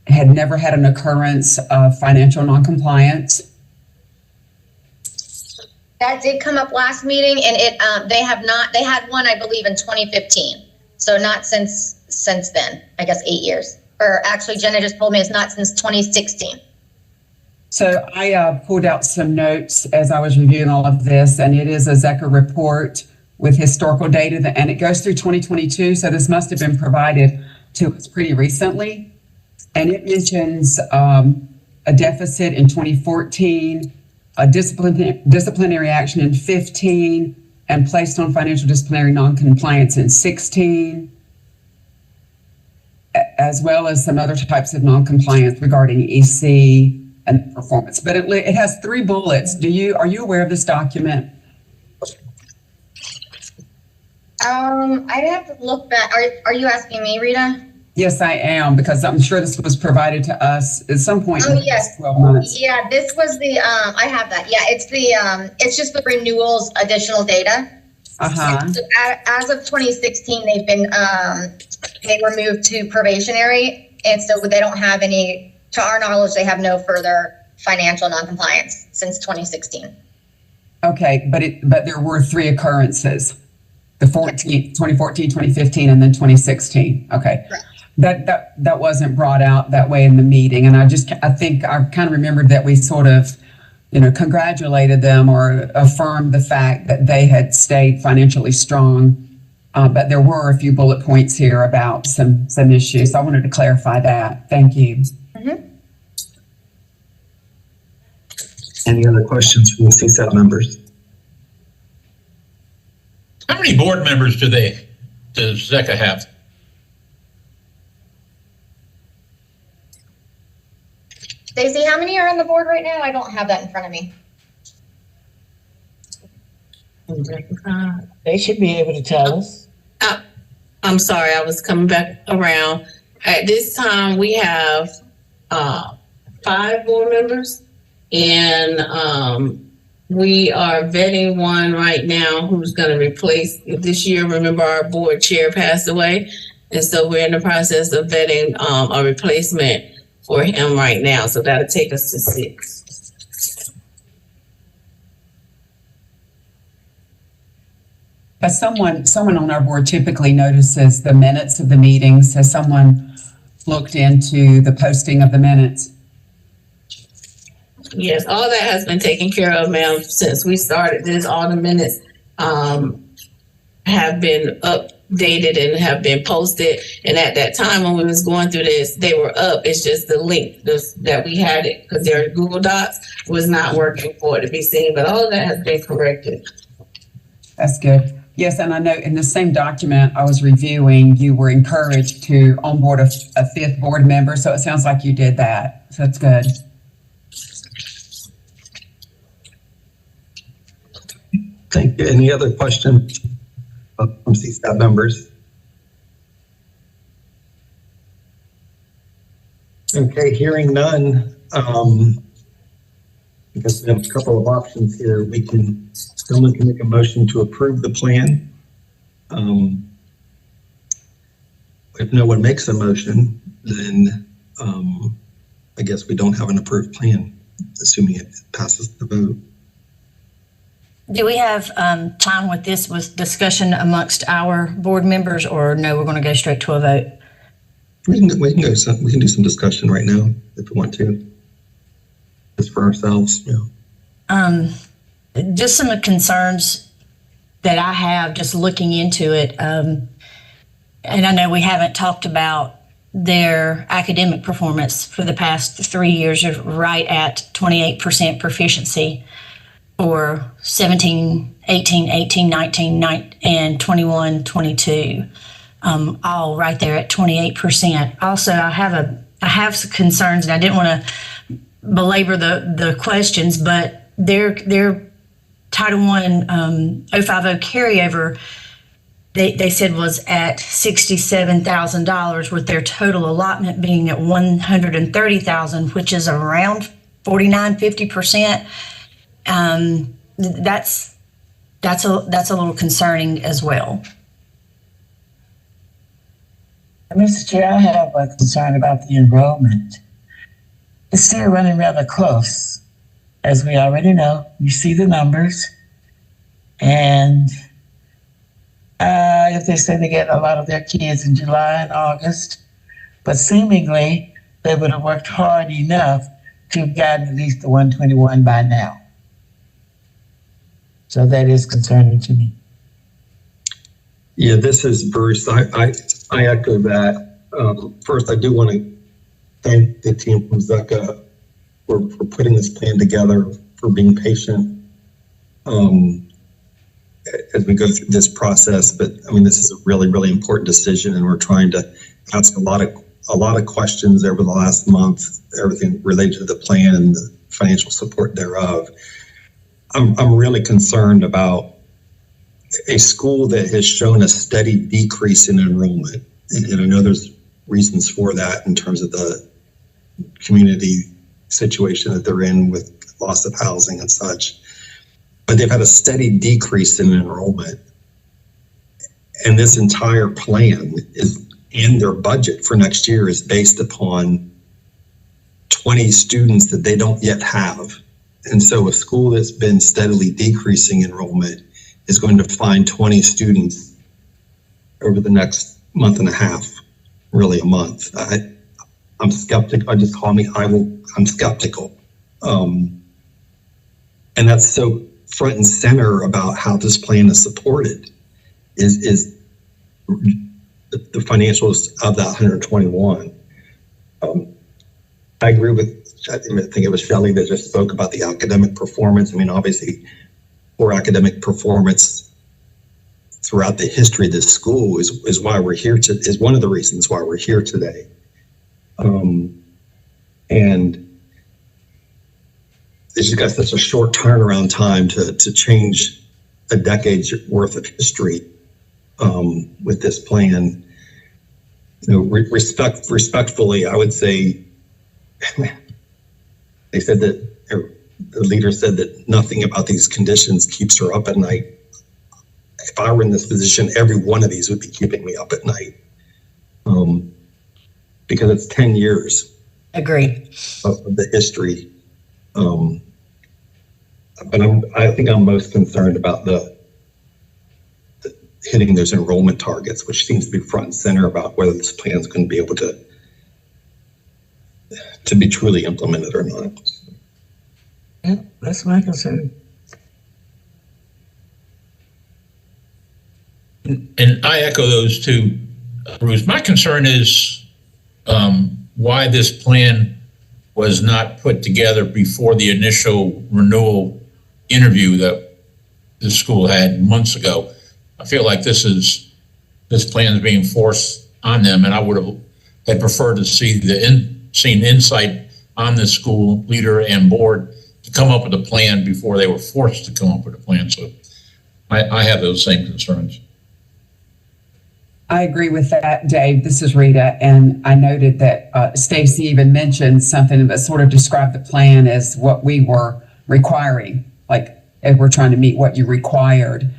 had never had an occurrence of financial noncompliance? That did come up last meeting, and they had one, I believe, in 2015. So not since then, I guess 8 years. Or actually, Jenna just told me it's not since 2016. So I pulled out some notes as I was reviewing all of this, and it is a Zecca report with historical data, and it goes through 2022. So this must have been provided to us pretty recently. And it mentions a deficit in 2014, a disciplinary action in 15, and placed on financial disciplinary noncompliance in 16, as well as some other types of noncompliance regarding EC and performance. But it has 3 bullets. Are you aware of this document? I'd have to look back. Are you asking me, Rita? Yes, I am, because I'm sure this was provided to us at some point in the yes. past 12 months. Yeah, this was the, I have that. Yeah, it's just the renewals additional data. Uh-huh. So as of 2016, they were moved to probationary, and so they don't have any, to our knowledge, they have no further financial noncompliance since 2016. Okay, but there were 3 occurrences, the 2014, 2015, and then 2016. Okay. Correct. That wasn't brought out that way in the meeting, and I think I kind of remembered that we sort of, congratulated them or affirmed the fact that they had stayed financially strong. But there were a few bullet points here about some issues. So I wanted to clarify that. Thank you. Mm-hmm. Any other questions from the CSAP members? How many board members does Zecca have? Stacey, how many are on the board right now? I don't have that in front of me. They should be able to tell us. I'm sorry, I was coming back around. At this time, we have 5 board members, and we are vetting one right now who's going to replace this year. Remember, our board chair passed away, and so we're in the process of vetting a replacement for him right now. So that'll take us to 6. But someone on our board typically notices the minutes of the meetings. Has someone looked into the posting of the minutes? Yes, all that has been taken care of, ma'am, since we started this. All the minutes have been updated and have been posted. And at that time when we was going through this, they were up. It's just the link that we had it, because their Google Docs was not working for it to be seen. But all of that has been corrected. That's good. Yes, and I know in the same document I was reviewing, you were encouraged to onboard a 5th board member. So it sounds like you did that. So that's good. Thank you. Any other questions from CSAP members? Okay, hearing none. Because we have a couple of options here. Someone can make a motion to approve the plan. If no one makes a motion, then I guess we don't have an approved plan, assuming it passes the vote. Do we have time with this with discussion amongst our board members, or no, we're going to go straight to a vote? We can do some discussion right now if we want to. Just for ourselves, yeah. Just some concerns that I have just looking into it. And I know we haven't talked about their academic performance for the past 3 years, right at 28% proficiency for 17, 18, 18, 19, and 21, 22. All right there at 28%. Also, I have some concerns, and I didn't want to belabor the questions, but their Title I 050 carryover, they said was at $67,000, with their total allotment being at $130,000, which is around 49-50%. That's a little concerning as well. Mr. Chair, I have a concern about the enrollment. It's still running rather close. As we already know, you see the numbers. And if they say they get a lot of their kids in July and August, but seemingly they would have worked hard enough to have gotten at least the 121 by now. So that is concerning to me. Yeah, this is Bruce. I echo that. First, I do want to thank the team from Zeka for putting this plan together, for being patient as we go through this process. But I mean, this is a really, really important decision, and we're trying to ask a lot of questions over the last month, everything related to the plan and the financial support thereof. I'm really concerned about a school that has shown a steady decrease in enrollment. And I know there's reasons for that in terms of the community situation that they're in with loss of housing and such. But they've had a steady decrease in enrollment. And this entire plan and their budget for next year is based upon 20 students that they don't yet have. And so a school that's been steadily decreasing enrollment is going to find 20 students over the next month and a half, really a month. I'm skeptical. I'm skeptical. And that's so front and center about how this plan is supported is the financials of that 121. I agree with, I think it was Shelley that just spoke about the academic performance. I mean, obviously, poor academic performance throughout the history of this school is why we're here is one of the reasons why we're here today. And it's just got such a short turnaround time to change a decade's worth of history with this plan. You know, respectfully, I would say they said that the leader said that nothing about these conditions keeps her up at night. If I were in this position, every one of these would be keeping me up at night, because it's 10 years. Agree. Of the history. But I think I'm most concerned about the hitting those enrollment targets, which seems to be front and center about whether this plan is going to be able to be truly implemented or not. Yeah, that's my concern. And I echo those two, Bruce. My concern is why this plan was not put together before the initial renewal interview that the school had months ago. I feel like this plan is being forced on them, and I had preferred to see seen insight on the school leader and board to come up with a plan before they were forced to come up with a plan. So I have those same concerns. I agree with that, Dave. This is Rita, and I noted that Stacy even mentioned something that sort of described the plan as what we were requiring, like if we're trying to meet what you required,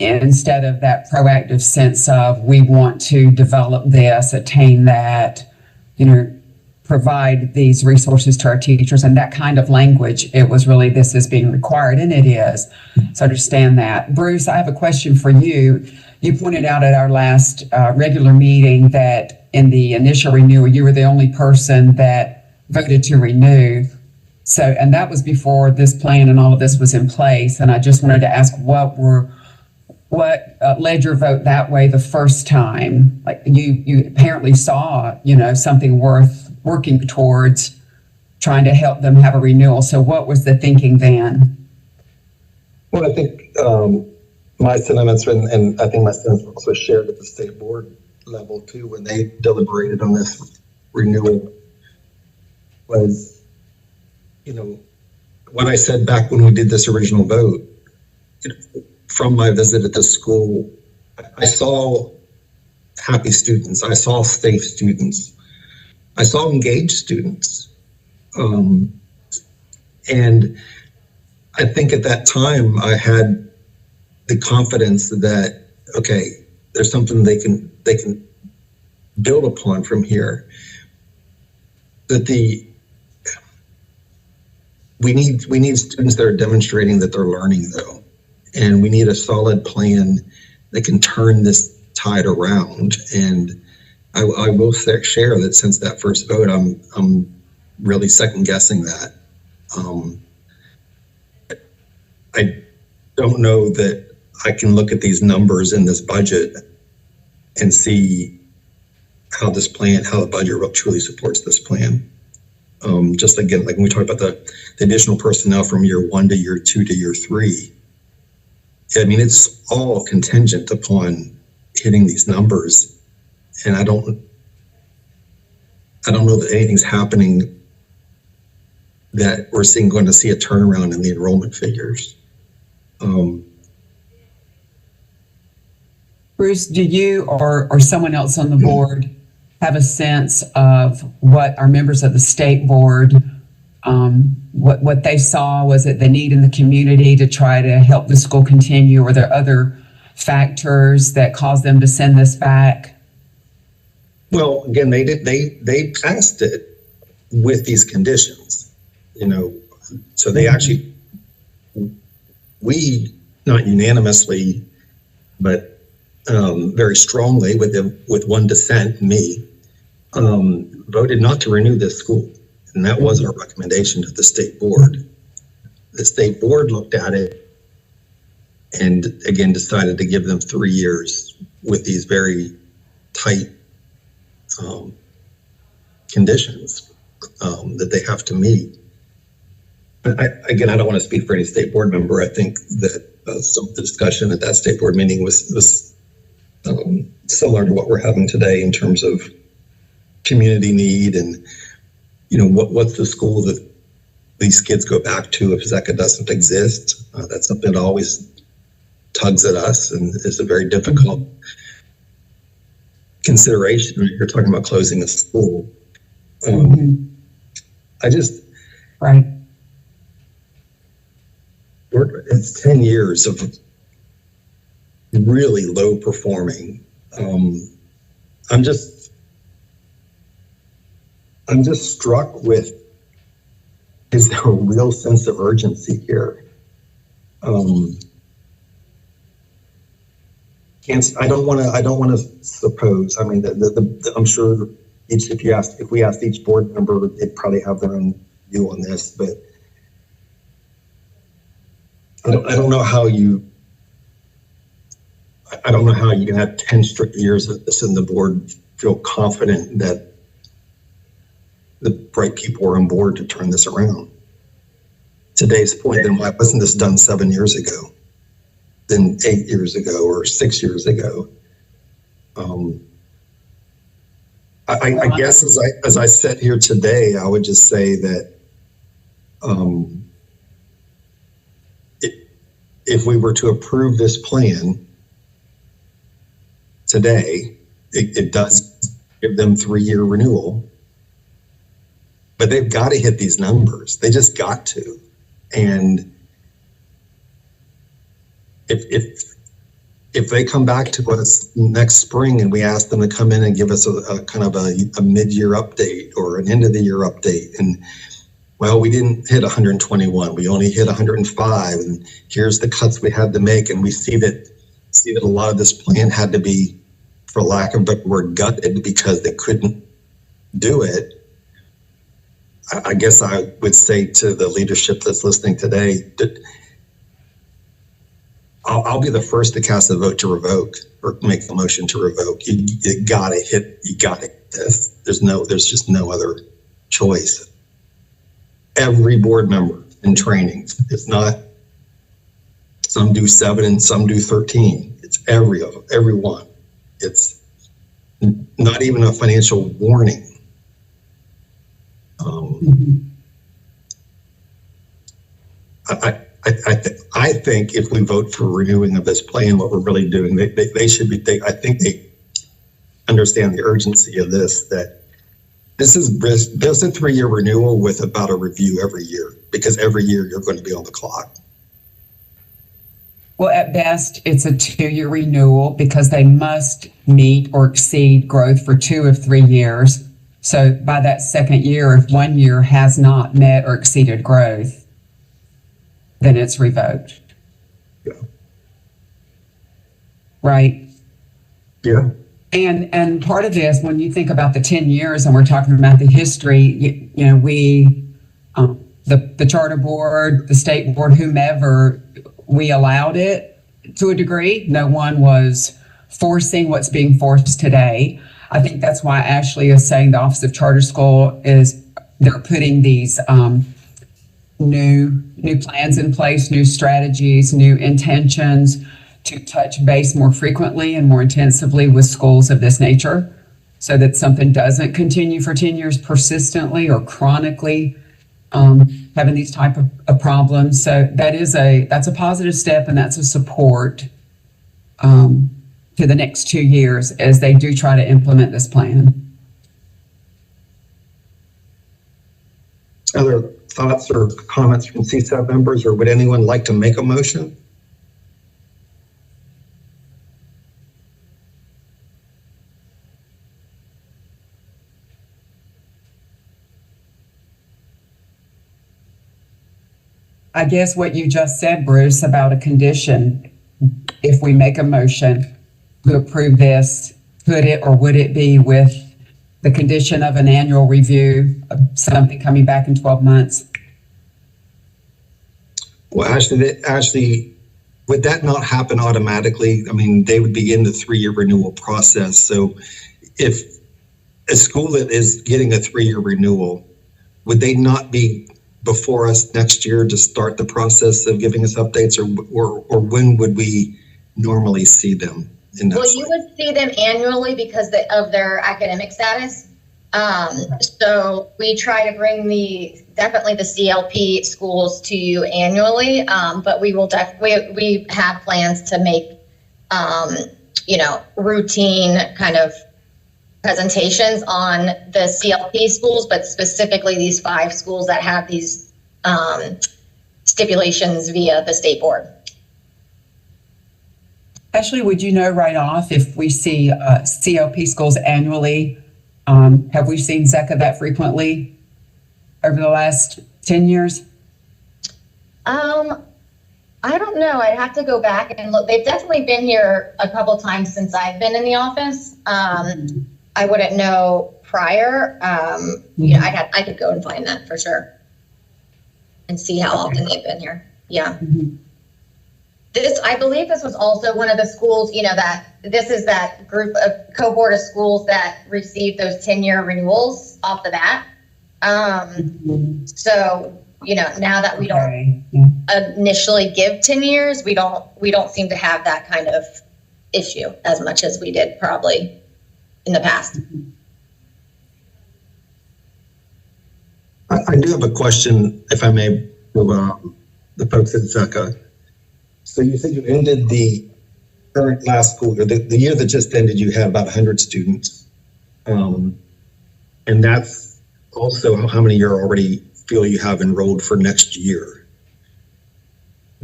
instead of that proactive sense of we want to develop this, attain that, provide these resources to our teachers and that kind of language. It was really, this is being required, and it is. So understand that. Bruce, I have a question for you. You pointed out at our last regular meeting that in the initial renewal, you were the only person that voted to renew. So, and that was before this plan and all of this was in place. And I just wanted to ask what led your vote that way the first time? Like you apparently saw, something worth working towards, trying to help them have a renewal. So what was the thinking then? Well, I think my sentiments, and I think my sentiments was shared at the state board level too, when they deliberated on this renewal, was, what I said back when we did this original vote, from my visit at the school, I saw happy students. I saw safe students. I saw engaged students. And I think at that time I had the confidence that, okay, there's something they can build upon from here. That we need students that are demonstrating that they're learning though. And we need a solid plan that can turn this tide around. And I will share that since that first vote, I'm really second guessing that. I don't know that I can look at these numbers in this budget and see how the budget truly supports this plan. Just again, like when we talk about the additional personnel from year 1 to year 2 to year 3, I mean, it's all contingent upon hitting these numbers. And I don't know that anything's happening that we're going to see a turnaround in the enrollment figures. Bruce, do you or someone else on the board have a sense of what our members of the state board, what they saw? Was it the need in the community to try to help the school continue? Or are there other factors that caused them to send this back? Well, again, they passed it with these conditions, so they actually, we, not unanimously, but very strongly with one dissent, me, voted not to renew this school. And that was our recommendation to the state board. The state board looked at it and again decided to give them 3 years with these very tight conditions that they have to meet. But I don't want to speak for any state board member. I think that some of the discussion at that state board meeting was similar to what we're having today in terms of community need and, what's the school that these kids go back to if Zeka doesn't exist. That's something that always tugs at us and is a very difficult consideration when you're talking about closing a school. Right. It's 10 years of really low performing. I'm just struck with, is there a real sense of urgency here? I don't want to suppose. I mean, I'm sure if we asked each board member, they'd probably have their own view on this, but I don't know how you can have 10 strict years of this and the board feel confident that the right people are on board to turn this around. Today's point, then why wasn't this done 7 years ago? Then 8 years ago or 6 years ago? I guess as I sit here today, I would just say that if we were to approve this plan today, it does give them 3-year renewal, but they've got to hit these numbers. They just got to. And if they come back to us next spring and we ask them to come in and give us a kind of a mid-year update or an end of the year update, and well, we didn't hit 121, we only hit 105, and here's the cuts we had to make, and we see that a lot of this plan had to be, for lack of a better word, gutted because they couldn't do it. I guess I would say to the leadership that's listening today that I'll be the first to cast a vote to revoke or make the motion to revoke. You gotta hit this. There's just no other choice. Every board member in trainings, it's not some do 7 and some do 13. It's everyone. It's not even a financial warning. I think if we vote for renewing of this plan, what we're really doing, they should be. I think they understand the urgency of this. That there's a 3-year renewal with about a review every year, because every year you're going to be on the clock. Well, at best, it's a 2-year renewal because they must meet or exceed growth for 2 of 3 years. So by that second year, if 1 year has not met or exceeded growth, then it's revoked. Yeah. Right? Yeah. And part of this, when you think about the 10 years and we're talking about the history, you know, we, the charter board, the state board, whomever, we allowed it to a degree. No one was forcing what's being forced today. I think that's why Ashley is saying the Office of Charter School they're putting these new plans in place, new strategies, new intentions to touch base more frequently and more intensively with schools of this nature, so that something doesn't continue for 10 years persistently or chronically having these type of problems. So that's a positive step, and that's a support to the next 2 years as they do try to implement this plan. Other thoughts or comments from CSAB members, or would anyone like to make a motion? I guess what you just said, Bruce, about a condition, if we make a motion to approve this, could it or would it be with the condition of an annual review of something coming back in 12 months? Well, Ashley, would that not happen automatically? I mean, they would begin the 3-year renewal process. So if a school that is getting a 3-year renewal, would they not be before us next year to start the process of giving us updates, or when would we normally see them in that? Well, you would see them annually because of their academic status. So we try to bring definitely the CLP schools to you annually, but we will we have plans to make, routine kind of presentations on the CLP schools, but specifically these 5 schools that have these stipulations via the state board. Ashley, would you know right off if we see CLP schools annually? Have we seen ZECA that frequently over the last 10 years? I don't know. I'd have to go back and look. They've definitely been here a couple times since I've been in the office. I wouldn't know prior. I could go and find that for sure and see how often they've been here. Yeah. Mm-hmm. I believe this was also one of the schools, this is that group of cohort of schools that received those 10-year renewals off the bat. So, now that we don't initially give 10 years, we don't seem to have that kind of issue as much as we did probably in the past. I do have a question, if I may, for the folks at ZECA. So you said you ended the current last school year, the year that just ended, you had about 100 students. And that's also how many you already feel you have enrolled for next year.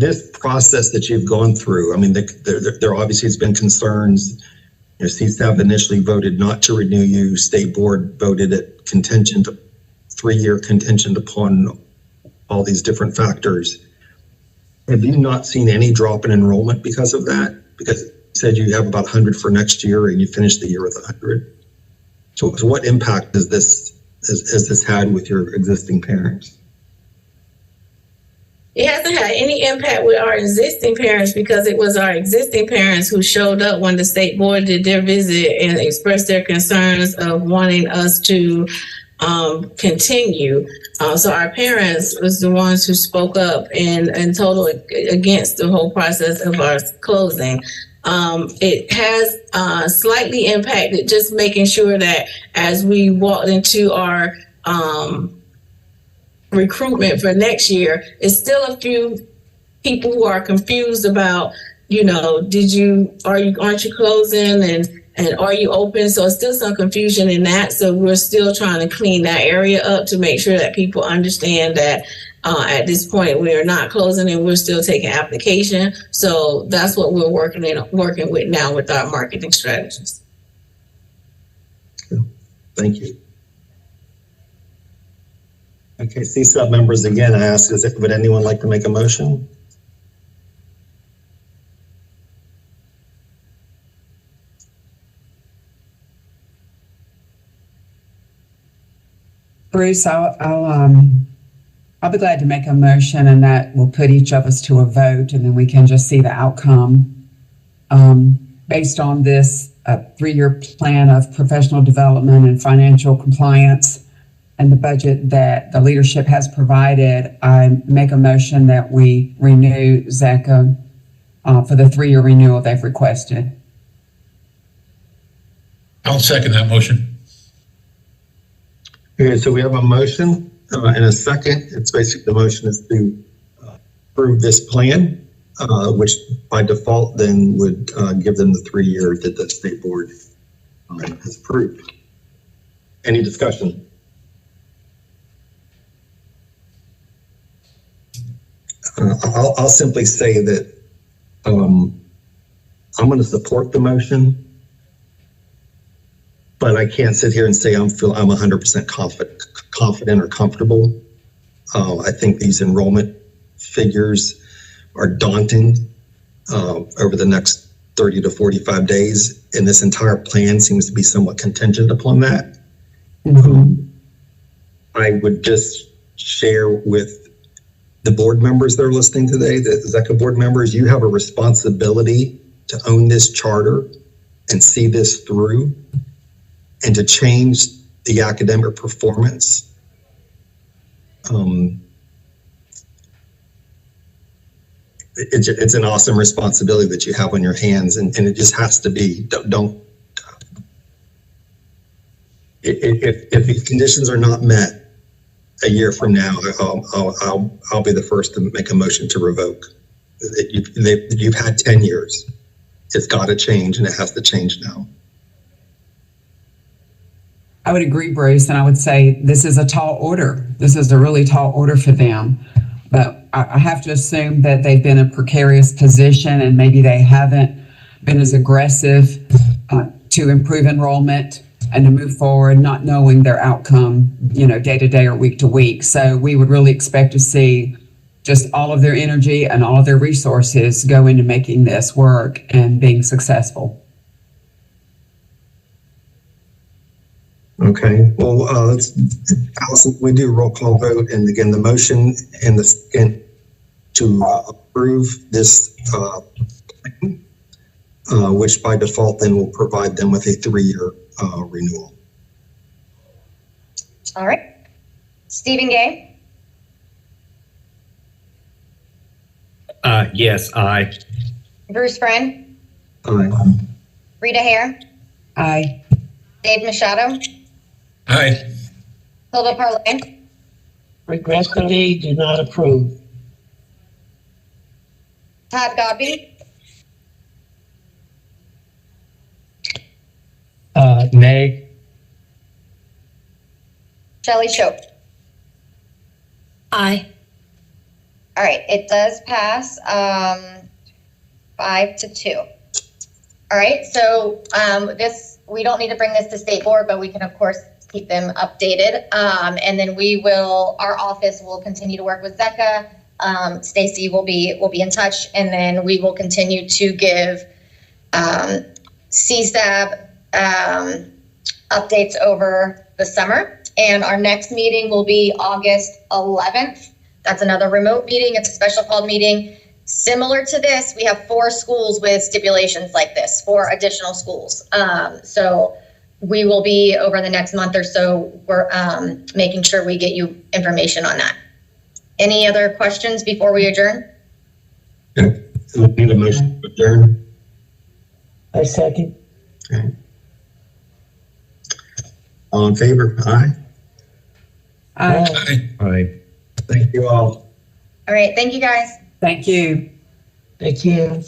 this process that you've gone through, I mean, there obviously has been concerns. You know, CSAB initially voted not to renew you. State board voted it contingent, 3-year contingent upon all these different factors. Have you not seen any drop in enrollment because of that? Because you said you have about 100 for next year and you finished the year with 100. So what impact has this had with your existing parents? It hasn't had any impact with our existing parents because it was our existing parents who showed up when the state board did their visit and expressed their concerns of wanting us to continue. So our parents was the ones who spoke up and total against the whole process of our closing. It has slightly impacted just making sure that as we walked into our recruitment for next year, it's still a few people who are confused about, you know, aren't you closing and are you open? So it's still some confusion in that. So we're still trying to clean that area up to make sure that people understand that at this point we are not closing and we're still taking application. So that's what we're working with now with our marketing strategies. Thank you. Okay, CSAB members, again, I ask, would anyone like to make a motion? Bruce, I'll be glad to make a motion, and that will put each of us to a vote, and then we can just see the outcome. Based on this 3-year plan of professional development and financial compliance and the budget that the leadership has provided, I make a motion that we renew ZECA for the 3-year renewal they've requested. I'll second that motion. Okay, so we have a motion and a second. It's basically, the motion is to approve this plan, which by default then would give them the 3 years that the state board has approved. Any discussion? I'll simply say that I'm going to support the motion, but I can't sit here and say I'm 100% confident or comfortable. I think these enrollment figures are daunting over the next 30 to 45 days, and this entire plan seems to be somewhat contingent upon that. I would just share with the board members that are listening today, the ZECA board members, you have a responsibility to own this charter and see this through and to change the academic performance. It's an awesome responsibility that you have on your hands, and it just has to be, if the conditions are not met a year from now, I'll be the first to make a motion to revoke. You've had 10 years. It's got to change, and it has to change now. I would agree, Bruce, and I would say this is a tall order. This is a really tall order for them. But I have to assume that they've been in a precarious position and maybe they haven't been as aggressive to improve enrollment and to move forward, not knowing their outcome, day to day or week to week. So we would really expect to see just all of their energy and all of their resources go into making this work and being successful. Okay, well, Allison, we do a roll call vote, and again, the motion and the second to approve this plan, which by default then will provide them with a 3-year renewal. All right. Stephen Gay, Yes, aye. Bruce Friend, Aye. Rita Hare, Aye. Dave Machado, Aye. Hilda Parlay, Regretfully, do not approve. Todd Godby, Nay. Shelley Shope. Aye. All right, it does pass 5-2. All right, so we don't need to bring this to state board, but we can of course keep them updated. And then our office will continue to work with Zeka. Stacy will be in touch, and then we will continue to give CSAB updates over the summer. And our next meeting will be August 11th. That's another remote meeting. It's a special called meeting. Similar to this, we have 4 schools with stipulations like this, 4 additional schools. So we will be, over the next month or so, we're making sure we get you information on that. Any other questions before we adjourn? Okay. So we need a motion to adjourn. I second. Okay. All in favor? Aye. Aye. All right. Thank you all. All right, thank you guys. Thank you. Thank you.